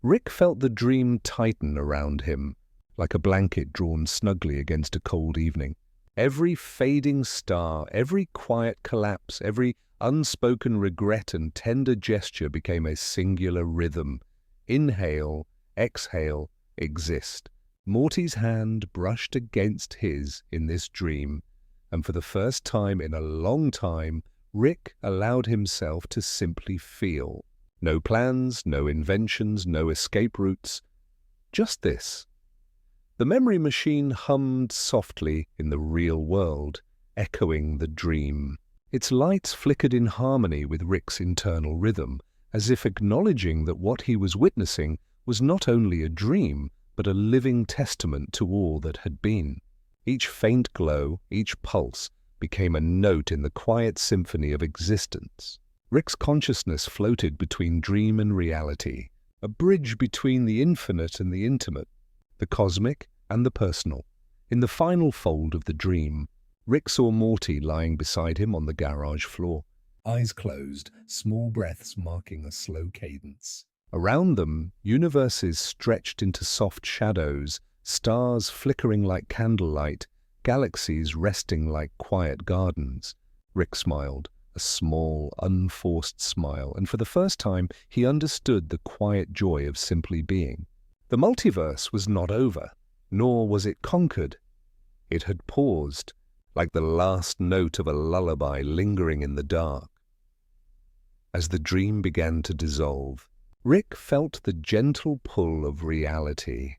Rick felt the dream tighten around him, like a blanket drawn snugly against a cold evening. Every fading star, every quiet collapse, every unspoken regret and tender gesture became a singular rhythm. Inhale, exhale, exist. Morty's hand brushed against his in this dream, and for the first time in a long time, Rick allowed himself to simply feel. No plans, no inventions, no escape routes. Just this. The memory machine hummed softly in the real world, echoing the dream. Its lights flickered in harmony with Rick's internal rhythm, as if acknowledging that what he was witnessing was not only a dream, but a living testament to all that had been. Each faint glow, each pulse, became a note in the quiet symphony of existence. Rick's consciousness floated between dream and reality, a bridge between the infinite and the intimate, the cosmic and the personal. In the final fold of the dream, Rick saw Morty lying beside him on the garage floor. Eyes closed, small breaths marking a slow cadence. Around them, universes stretched into soft shadows, stars flickering like candlelight, galaxies resting like quiet gardens. Rick smiled, a small, unforced smile, and for the first time he understood the quiet joy of simply being. The multiverse was not over, nor was it conquered. It had paused, like the last note of a lullaby lingering in the dark. As the dream began to dissolve, Rick felt the gentle pull of reality.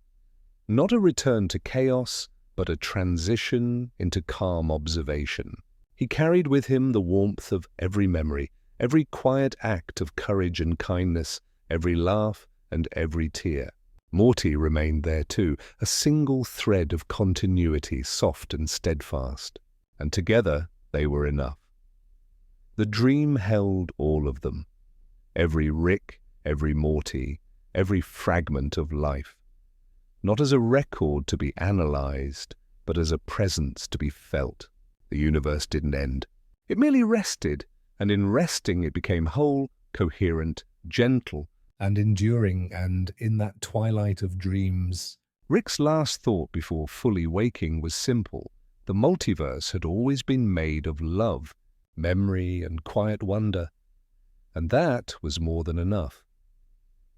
Not a return to chaos, but a transition into calm observation. He carried with him the warmth of every memory, every quiet act of courage and kindness, every laugh and every tear. Morty remained there too, a single thread of continuity, soft and steadfast. And together they were enough. The dream held all of them. Every Rick, every Morty, every fragment of life. Not as a record to be analyzed, but as a presence to be felt. The universe didn't end. It merely rested, and in resting it became whole, coherent, gentle, and enduring, and in that twilight of dreams. Rick's last thought before fully waking was simple. The multiverse had always been made of love, memory, and quiet wonder, and that was more than enough.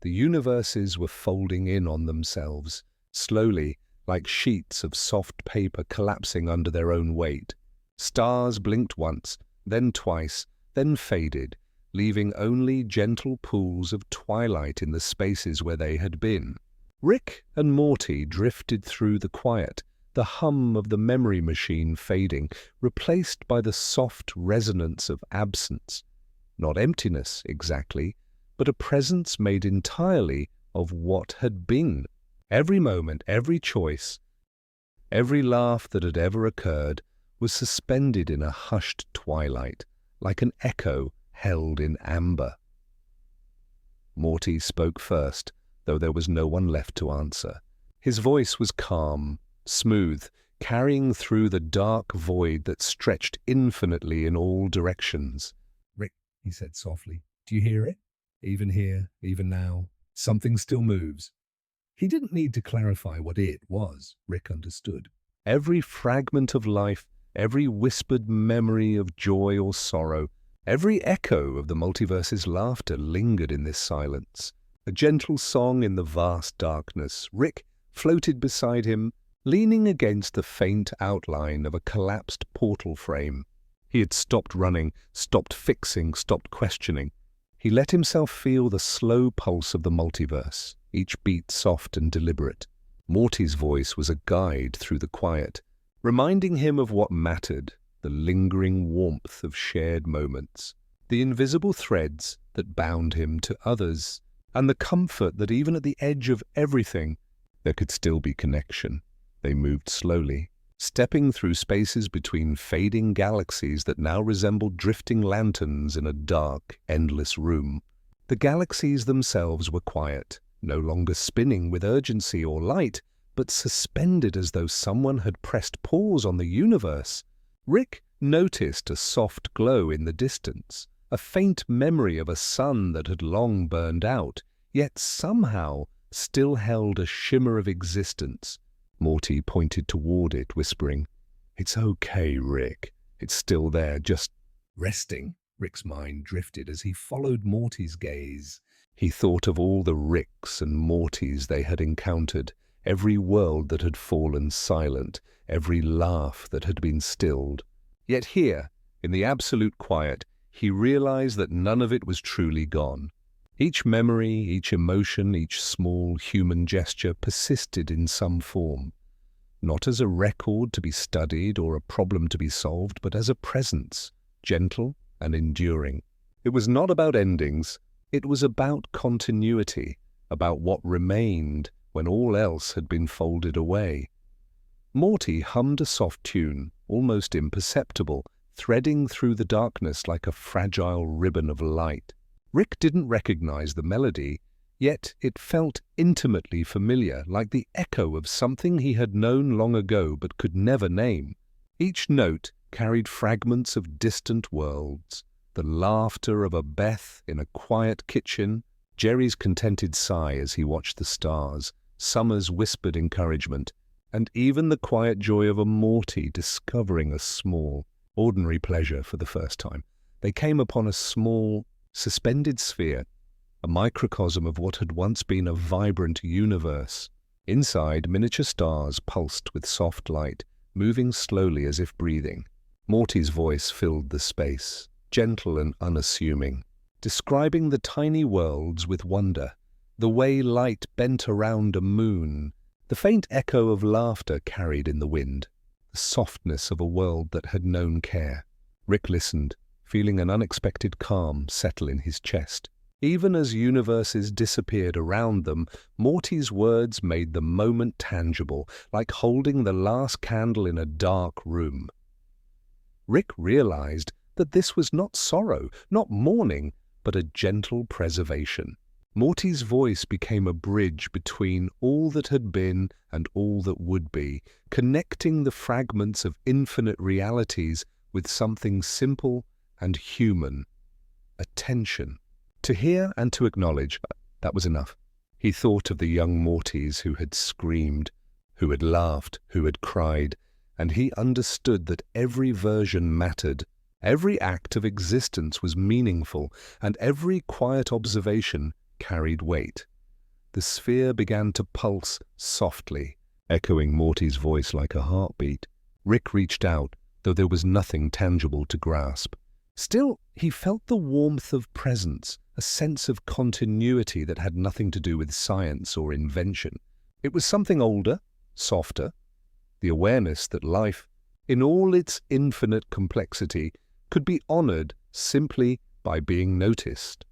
The universes were folding in on themselves, slowly, like sheets of soft paper collapsing under their own weight. Stars blinked once, then twice, then faded, leaving only gentle pools of twilight in the spaces where they had been. Rick and Morty drifted through the quiet, the hum of the memory machine fading, replaced by the soft resonance of absence. Not emptiness, exactly, but a presence made entirely of what had been. Every moment, every choice, every laugh that had ever occurred was suspended in a hushed twilight, like an echo held in amber. Morty spoke first, though there was no one left to answer. His voice was calm, smooth, carrying through the dark void that stretched infinitely in all directions. "Rick," he said softly, "do you hear it? Even here, even now, something still moves." He didn't need to clarify what it was. Rick understood. Every fragment of life, every whispered memory of joy or sorrow, every echo of the multiverse's laughter lingered in this silence. A gentle song in the vast darkness. Rick floated beside him, leaning against the faint outline of a collapsed portal frame. He had stopped running, stopped fixing, stopped questioning. He let himself feel the slow pulse of the multiverse, each beat soft and deliberate. Morty's voice was a guide through the quiet, reminding him of what mattered, the lingering warmth of shared moments, the invisible threads that bound him to others, and the comfort that even at the edge of everything, there could still be connection. They moved slowly, stepping through spaces between fading galaxies that now resembled drifting lanterns in a dark, endless room. The galaxies themselves were quiet, no longer spinning with urgency or light, but suspended as though someone had pressed pause on the universe. Rick noticed a soft glow in the distance, a faint memory of a sun that had long burned out, yet somehow still held a shimmer of existence. Morty pointed toward it, whispering, "It's okay, Rick. It's still there, just Resting, Rick's mind drifted as he followed Morty's gaze. He thought of all the Ricks and Mortys they had encountered, every world that had fallen silent, every laugh that had been stilled. Yet here, in the absolute quiet, he realized that none of it was truly gone. Each memory, each emotion, each small human gesture persisted in some form, not as a record to be studied or a problem to be solved, but as a presence, gentle and enduring. It was not about endings, it was about continuity, about what remained when all else had been folded away. Morty hummed a soft tune, almost imperceptible, threading through the darkness like a fragile ribbon of light. Rick didn't recognize the melody, yet it felt intimately familiar, like the echo of something he had known long ago but could never name. Each note carried fragments of distant worlds, the laughter of a Beth in a quiet kitchen, Jerry's contented sigh as he watched the stars, Summer's whispered encouragement, and even the quiet joy of a Morty discovering a small, ordinary pleasure for the first time. They came upon a small, suspended sphere, a microcosm of what had once been a vibrant universe. Inside, miniature stars pulsed with soft light, moving slowly as if breathing. Morty's voice filled the space, gentle and unassuming, describing the tiny worlds with wonder, the way light bent around a moon, the faint echo of laughter carried in the wind, the softness of a world that had known care. Rick listened, feeling an unexpected calm settle in his chest. Even as universes disappeared around them, Morty's words made the moment tangible, like holding the last candle in a dark room. Rick realized that this was not sorrow, not mourning, but a gentle preservation. Morty's voice became a bridge between all that had been and all that would be, connecting the fragments of infinite realities with something simple and human. Attention. To hear and to acknowledge, that was enough. He thought of the young Mortys who had screamed, who had laughed, who had cried, and he understood that every version mattered, every act of existence was meaningful, and every quiet observation carried weight. The sphere began to pulse softly, echoing Morty's voice like a heartbeat. Rick reached out, though there was nothing tangible to grasp. Still, he felt the warmth of presence, a sense of continuity that had nothing to do with science or invention. It was something older, softer, the awareness that life, in all its infinite complexity, could be honored simply by being noticed.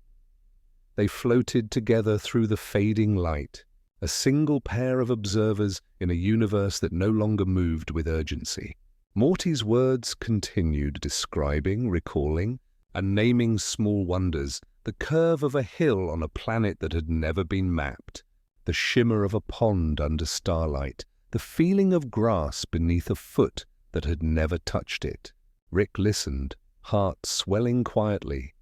They floated together through the fading light, a single pair of observers in a universe that no longer moved with urgency. Morty's words continued, describing, recalling, and naming small wonders, the curve of a hill on a planet that had never been mapped, the shimmer of a pond under starlight, the feeling of grass beneath a foot that had never touched it. Rick listened, heart swelling quietly,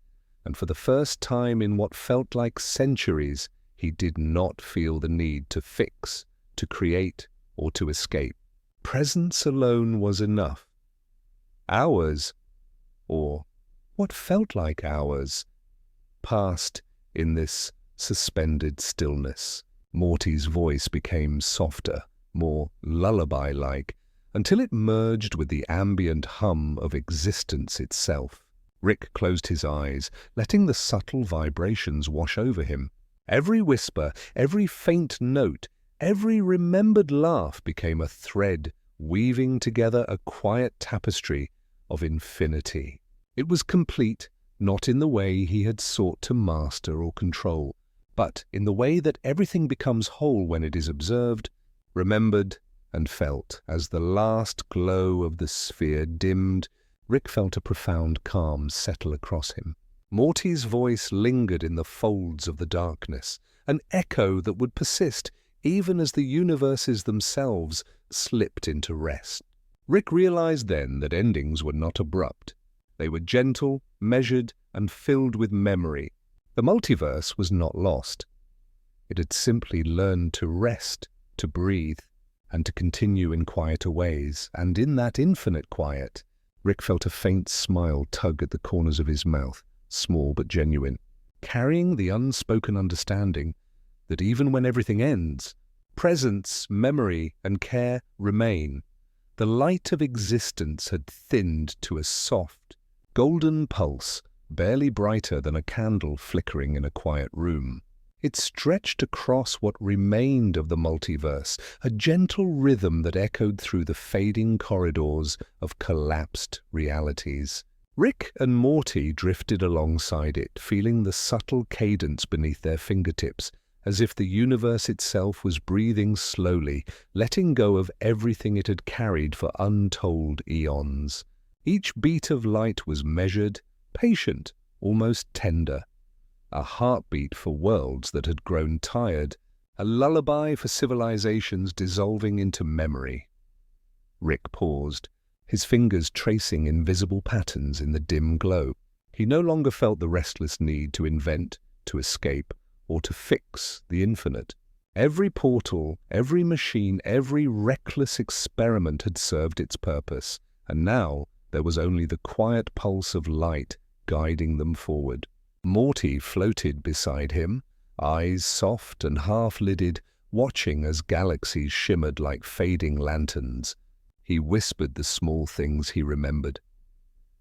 and for the first time in what felt like centuries, he did not feel the need to fix, to create, or to escape. Presence alone was enough. Hours, or what felt like hours, passed in this suspended stillness. Morty's voice became softer, more lullaby-like, until it merged with the ambient hum of existence itself. Rick closed his eyes, letting the subtle vibrations wash over him. Every whisper, every faint note, every remembered laugh became a thread, weaving together a quiet tapestry of infinity. It was complete, not in the way he had sought to master or control, but in the way that everything becomes whole when it is observed, remembered, and felt. As the last glow of the sphere dimmed, Rick felt a profound calm settle across him. Morty's voice lingered in the folds of the darkness, an echo that would persist even as the universes themselves slipped into rest. Rick realized then that endings were not abrupt. They were gentle, measured, and filled with memory. The multiverse was not lost. It had simply learned to rest, to breathe, and to continue in quieter ways. And in that infinite quiet, Rick felt a faint smile tug at the corners of his mouth, small but genuine, carrying the unspoken understanding that even when everything ends, presence, memory, and care remain. The light of existence had thinned to a soft, golden pulse, barely brighter than a candle flickering in a quiet room. It stretched across what remained of the multiverse, a gentle rhythm that echoed through the fading corridors of collapsed realities. Rick and Morty drifted alongside it, feeling the subtle cadence beneath their fingertips, as if the universe itself was breathing slowly, letting go of everything it had carried for untold eons. Each beat of light was measured, patient, almost tender. A heartbeat for worlds that had grown tired, a lullaby for civilizations dissolving into memory. Rick paused, his fingers tracing invisible patterns in the dim glow. He no longer felt the restless need to invent, to escape, or to fix the infinite. Every portal, every machine, every reckless experiment had served its purpose, and now there was only the quiet pulse of light guiding them forward. Morty floated beside him, eyes soft and half-lidded, watching as galaxies shimmered like fading lanterns. He whispered the small things he remembered.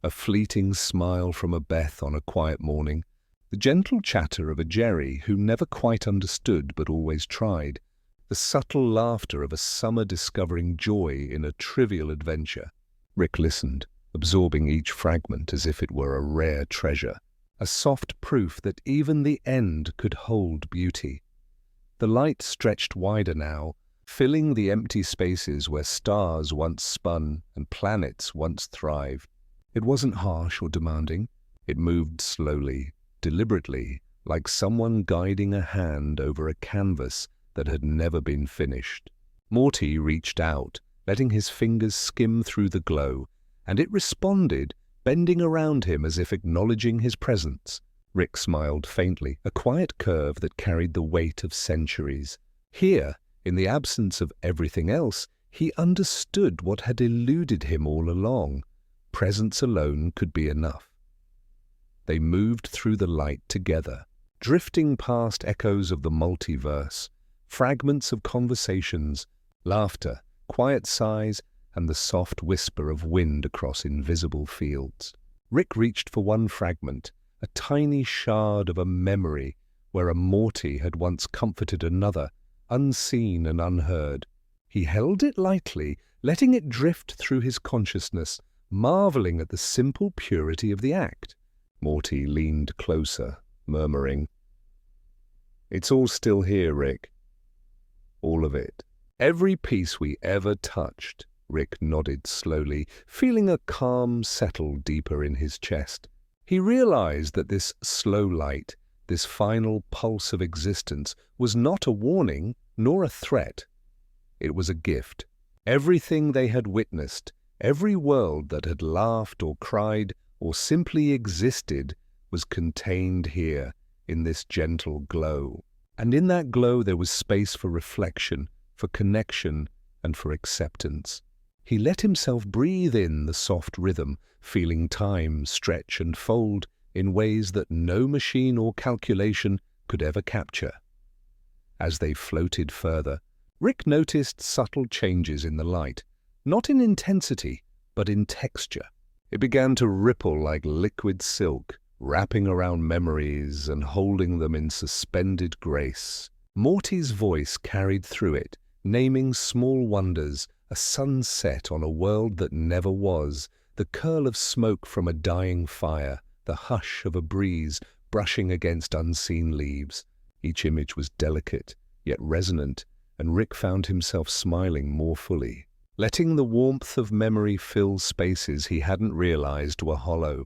A fleeting smile from a Beth on a quiet morning, the gentle chatter of a Jerry who never quite understood but always tried, the subtle laughter of a summer discovering joy in a trivial adventure. Rick listened, absorbing each fragment as if it were a rare treasure, a soft proof that even the end could hold beauty. The light stretched wider now, filling the empty spaces where stars once spun and planets once thrived. It wasn't harsh or demanding. It moved slowly, deliberately, like someone guiding a hand over a canvas that had never been finished. Morty reached out, letting his fingers skim through the glow, and it responded, bending around him as if acknowledging his presence. Rick smiled faintly, a quiet curve that carried the weight of centuries. Here, in the absence of everything else, he understood what had eluded him all along. Presence alone could be enough. They moved through the light together, drifting past echoes of the multiverse, fragments of conversations, laughter, quiet sighs, and the soft whisper of wind across invisible fields. Rick reached for one fragment, a tiny shard of a memory where a Morty had once comforted another, unseen and unheard. He held it lightly, letting it drift through his consciousness, marveling at the simple purity of the act. Morty leaned closer, murmuring, "It's all still here, Rick. All of it. Every piece we ever touched." Rick nodded slowly, feeling a calm settle deeper in his chest. He realized that this slow light, this final pulse of existence, was not a warning nor a threat. It was a gift. Everything they had witnessed, every world that had laughed or cried or simply existed, was contained here in this gentle glow. And in that glow there was space for reflection, for connection, and for acceptance. He let himself breathe in the soft rhythm, feeling time stretch and fold in ways that no machine or calculation could ever capture. As they floated further, Rick noticed subtle changes in the light, not in intensity, but in texture. It began to ripple like liquid silk, wrapping around memories and holding them in suspended grace. Morty's voice carried through it, naming small wonders, a sunset on a world that never was, the curl of smoke from a dying fire, the hush of a breeze brushing against unseen leaves. Each image was delicate, yet resonant, and Rick found himself smiling more fully, letting the warmth of memory fill spaces he hadn't realized were hollow.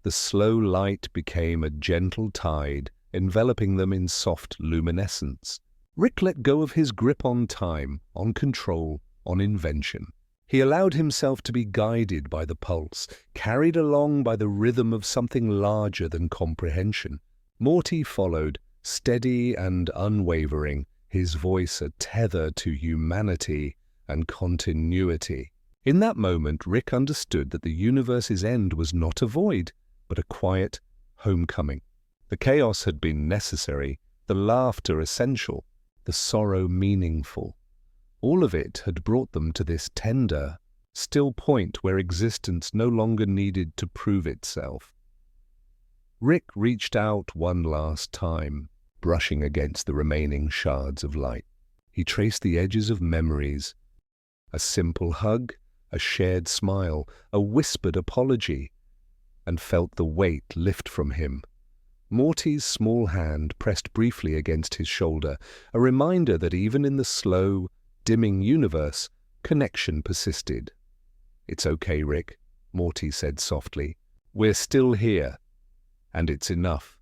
The slow light became a gentle tide, enveloping them in soft luminescence. Rick let go of his grip on time, on control, on invention. He allowed himself to be guided by the pulse, carried along by the rhythm of something larger than comprehension. Morty followed, steady and unwavering, his voice a tether to humanity and continuity. In that moment, Rick understood that the universe's end was not a void, but a quiet homecoming. The chaos had been necessary, the laughter essential, the sorrow meaningful. All of it had brought them to this tender, still point where existence no longer needed to prove itself. Rick reached out one last time, brushing against the remaining shards of light. He traced the edges of memories. A simple hug, a shared smile, a whispered apology, and felt the weight lift from him. Morty's small hand pressed briefly against his shoulder, a reminder that even in the slow, dimming universe, connection persisted. "It's okay, Rick," Morty said softly. "We're still here, and it's enough."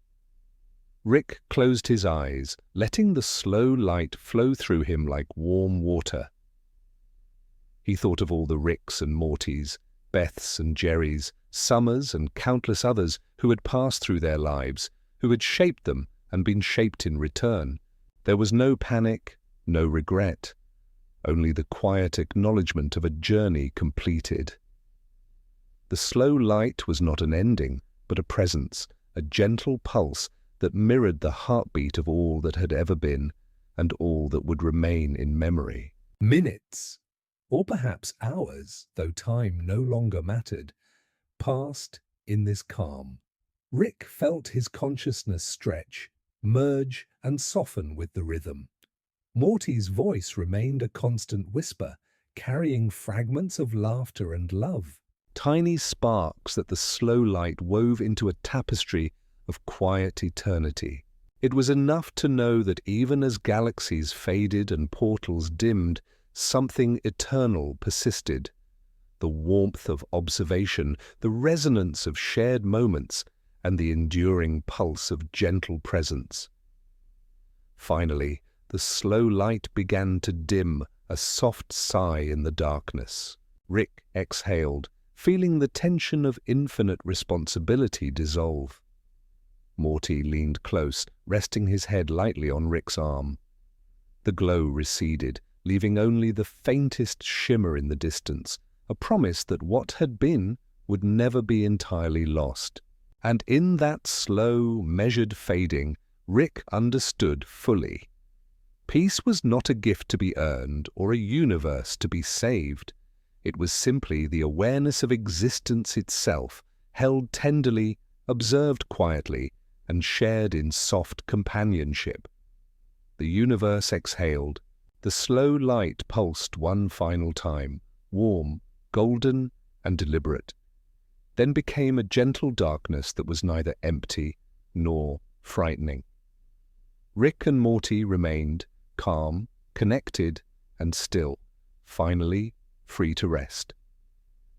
Rick closed his eyes, letting the slow light flow through him like warm water. He thought of all the Ricks and Mortys, Beths and Jerrys, Summers and countless others who had passed through their lives, who had shaped them and been shaped in return. There was no panic, no regret, only the quiet acknowledgement of a journey completed. The slow light was not an ending, but a presence, a gentle pulse that mirrored the heartbeat of all that had ever been and all that would remain in memory. Minutes, or perhaps hours, though time no longer mattered, passed in this calm. Rick felt his consciousness stretch, merge, and soften with the rhythm. Morty's voice remained a constant whisper, carrying fragments of laughter and love. Tiny sparks that the slow light wove into a tapestry of quiet eternity. It was enough to know that even as galaxies faded and portals dimmed, something eternal persisted. The warmth of observation, the resonance of shared moments, and the enduring pulse of gentle presence. Finally, the slow light began to dim, a soft sigh in the darkness. Rick exhaled, feeling the tension of infinite responsibility dissolve. Morty leaned close, resting his head lightly on Rick's arm. The glow receded, leaving only the faintest shimmer in the distance, a promise that what had been would never be entirely lost. And in that slow, measured fading, Rick understood fully. Peace was not a gift to be earned or a universe to be saved. It was simply the awareness of existence itself, held tenderly, observed quietly, and shared in soft companionship. The universe exhaled. The slow light pulsed one final time, warm, golden, and deliberate, then became a gentle darkness that was neither empty nor frightening. Rick and Morty remained calm, connected, and still, finally free to rest.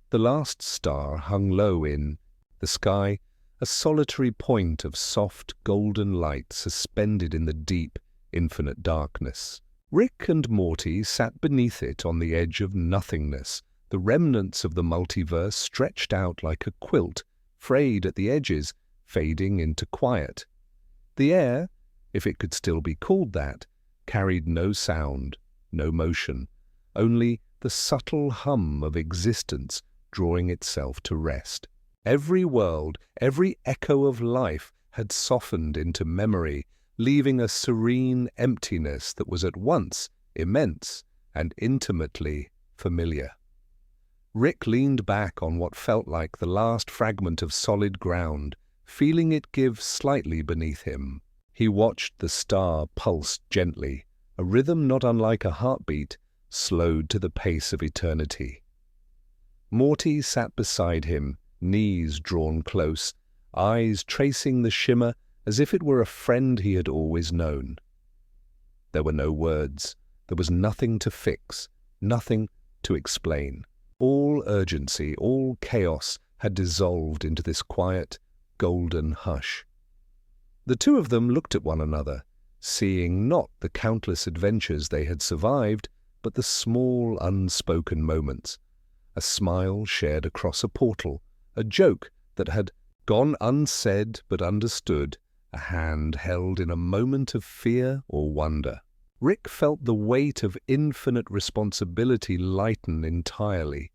The last star hung low in the sky, a solitary point of soft golden light suspended in the deep, infinite darkness. Rick and Morty sat beneath it on the edge of nothingness, the remnants of the multiverse stretched out like a quilt, frayed at the edges, fading into quiet. The air, if it could still be called that, carried no sound, no motion, only the subtle hum of existence drawing itself to rest. Every world, every echo of life had softened into memory, leaving a serene emptiness that was at once immense and intimately familiar. Rick leaned back on what felt like the last fragment of solid ground, feeling it give slightly beneath him. He watched the star pulse gently, a rhythm not unlike a heartbeat, slowed to the pace of eternity. Morty sat beside him, knees drawn close, eyes tracing the shimmer as if it were a friend he had always known. There were no words. There was nothing to fix, nothing to explain. All urgency, all chaos had dissolved into this quiet, golden hush. The two of them looked at one another, seeing not the countless adventures they had survived, but the small, unspoken moments. A smile shared across a portal, a joke that had gone unsaid but understood, a hand held in a moment of fear or wonder. Rick felt the weight of infinite responsibility lighten entirely.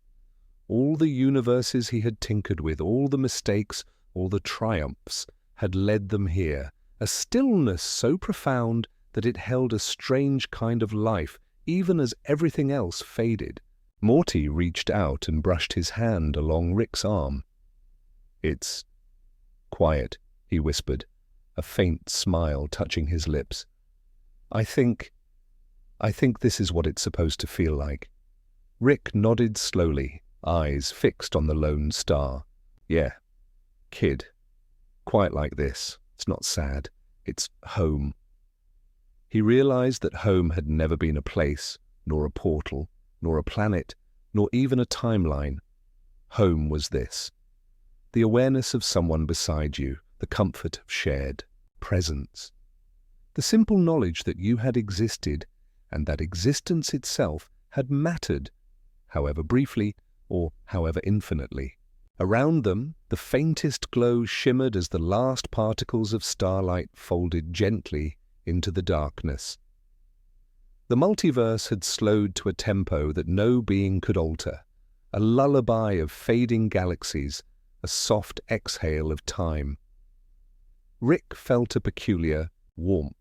All the universes he had tinkered with, all the mistakes, all the triumphs, had led them here, a stillness so profound that it held a strange kind of life, even as everything else faded. Morty reached out and brushed his hand along Rick's arm. "It's quiet," he whispered, a faint smile touching his lips. I think this is what it's supposed to feel like." Rick nodded slowly, eyes fixed on the lone star. "Yeah, kid. Quiet like this. It's not sad. It's home." He realized that home had never been a place, nor a portal, nor a planet, nor even a timeline. Home was this. The awareness of someone beside you, the comfort of shared presence. The simple knowledge that you had existed, and that existence itself had mattered, however briefly or however infinitely. Around them, the faintest glow shimmered as the last particles of starlight folded gently into the darkness. The multiverse had slowed to a tempo that no being could alter, a lullaby of fading galaxies, a soft exhale of time. Rick felt a peculiar warmth,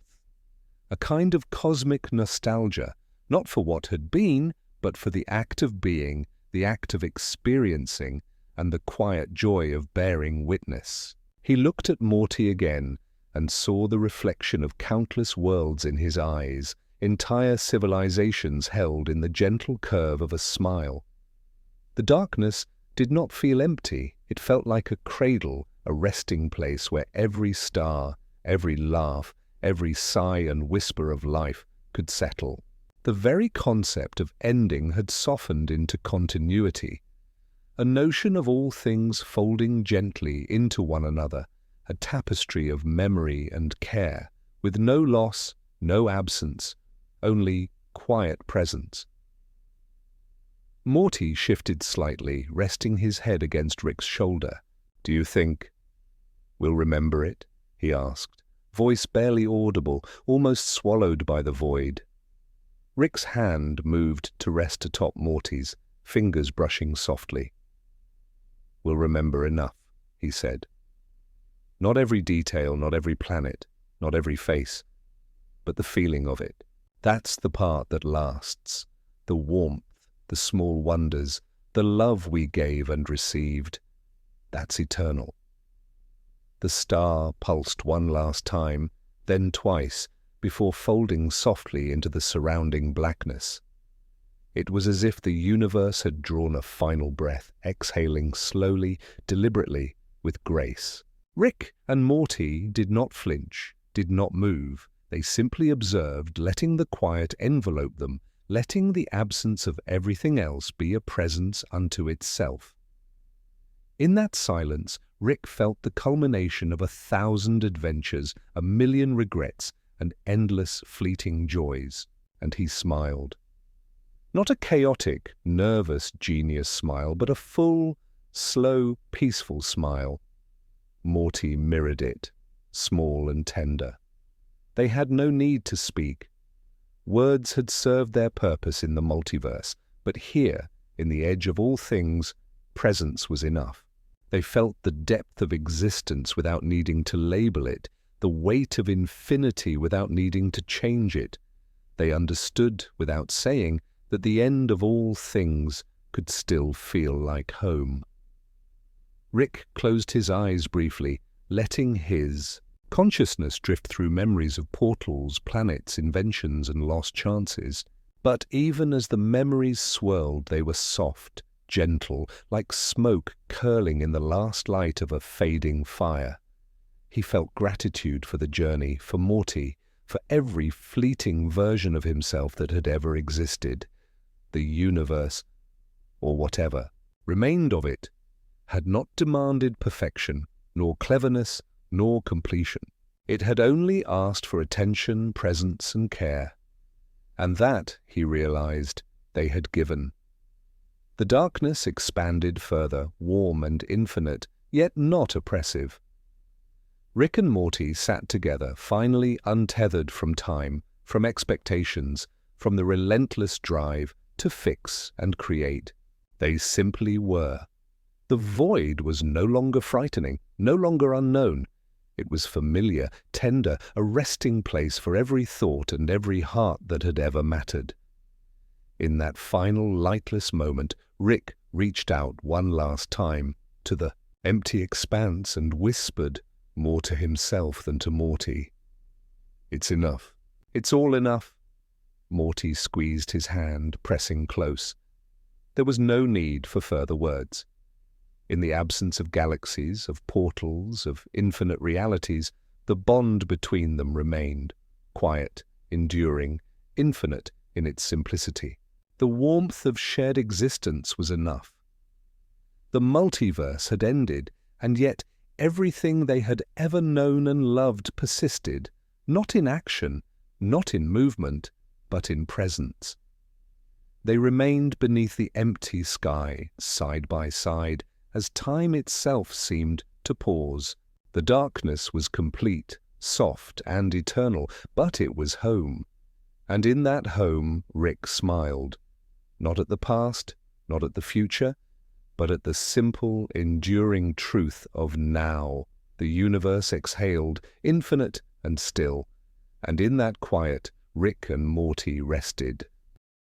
a kind of cosmic nostalgia, not for what had been, but for the act of being, the act of experiencing, and the quiet joy of bearing witness. He looked at Morty again and saw the reflection of countless worlds in his eyes, entire civilizations held in the gentle curve of a smile. The darkness did not feel empty. It felt like a cradle, a resting place where every star, every laugh, every sigh and whisper of life could settle. The very concept of ending had softened into continuity, a notion of all things folding gently into one another, a tapestry of memory and care, with no loss, no absence, only quiet presence. Morty shifted slightly, resting his head against Rick's shoulder. "Do you think we'll remember it?" he asked, voice barely audible, almost swallowed by the void. Rick's hand moved to rest atop Morty's, fingers brushing softly. "We'll remember enough," he said. "Not every detail, not every planet, not every face, but the feeling of it. That's the part that lasts, the warmth, the small wonders, the love we gave and received. That's eternal." The star pulsed one last time, then twice, before folding softly into the surrounding blackness. It was as if the universe had drawn a final breath, exhaling slowly, deliberately, with grace. Rick and Morty did not flinch, did not move. They simply observed, letting the quiet envelope them, letting the absence of everything else be a presence unto itself. In that silence, Rick felt the culmination of 1,000 adventures, 1,000,000 regrets, and endless fleeting joys, and he smiled. Not a chaotic, nervous genius smile, but a full, slow, peaceful smile. Morty mirrored it, small and tender. They had no need to speak. Words had served their purpose in the multiverse, but here, in the edge of all things, presence was enough. They felt the depth of existence without needing to label it, the the weight of infinity without needing to change it. They understood, without saying, that the end of all things could still feel like home. Rick closed his eyes briefly, letting his consciousness drift through memories of portals, planets, inventions, and lost chances. But even as the memories swirled, they were soft, gentle, like smoke curling in the last light of a fading fire. He felt gratitude for the journey, for Morty, for every fleeting version of himself that had ever existed. The universe, or whatever remained of it, had not demanded perfection, nor cleverness, nor completion. It had only asked for attention, presence, and care. And that, he realized, they had given. The darkness expanded further, warm and infinite, yet not oppressive. Rick and Morty sat together, finally untethered from time, from expectations, from the relentless drive to fix and create. They simply were. The void was no longer frightening, no longer unknown. It was familiar, tender, a resting place for every thought and every heart that had ever mattered. In that final lightless moment, Rick reached out one last time to the empty expanse and whispered, more to himself than to Morty, "It's enough. It's all enough." Morty squeezed his hand, pressing close. There was no need for further words. In the absence of galaxies, of portals, of infinite realities, the bond between them remained, quiet, enduring, infinite in its simplicity. The warmth of shared existence was enough. The multiverse had ended, and yet everything they had ever known and loved persisted, not in action, not in movement, but in presence. They remained beneath the empty sky, side by side, as time itself seemed to pause. The darkness was complete, soft and eternal, but it was home. And in that home, Rick smiled. Not at the past, not at the future, but at the simple, enduring truth of now. The universe exhaled, infinite and still. And in that quiet, Rick and Morty rested.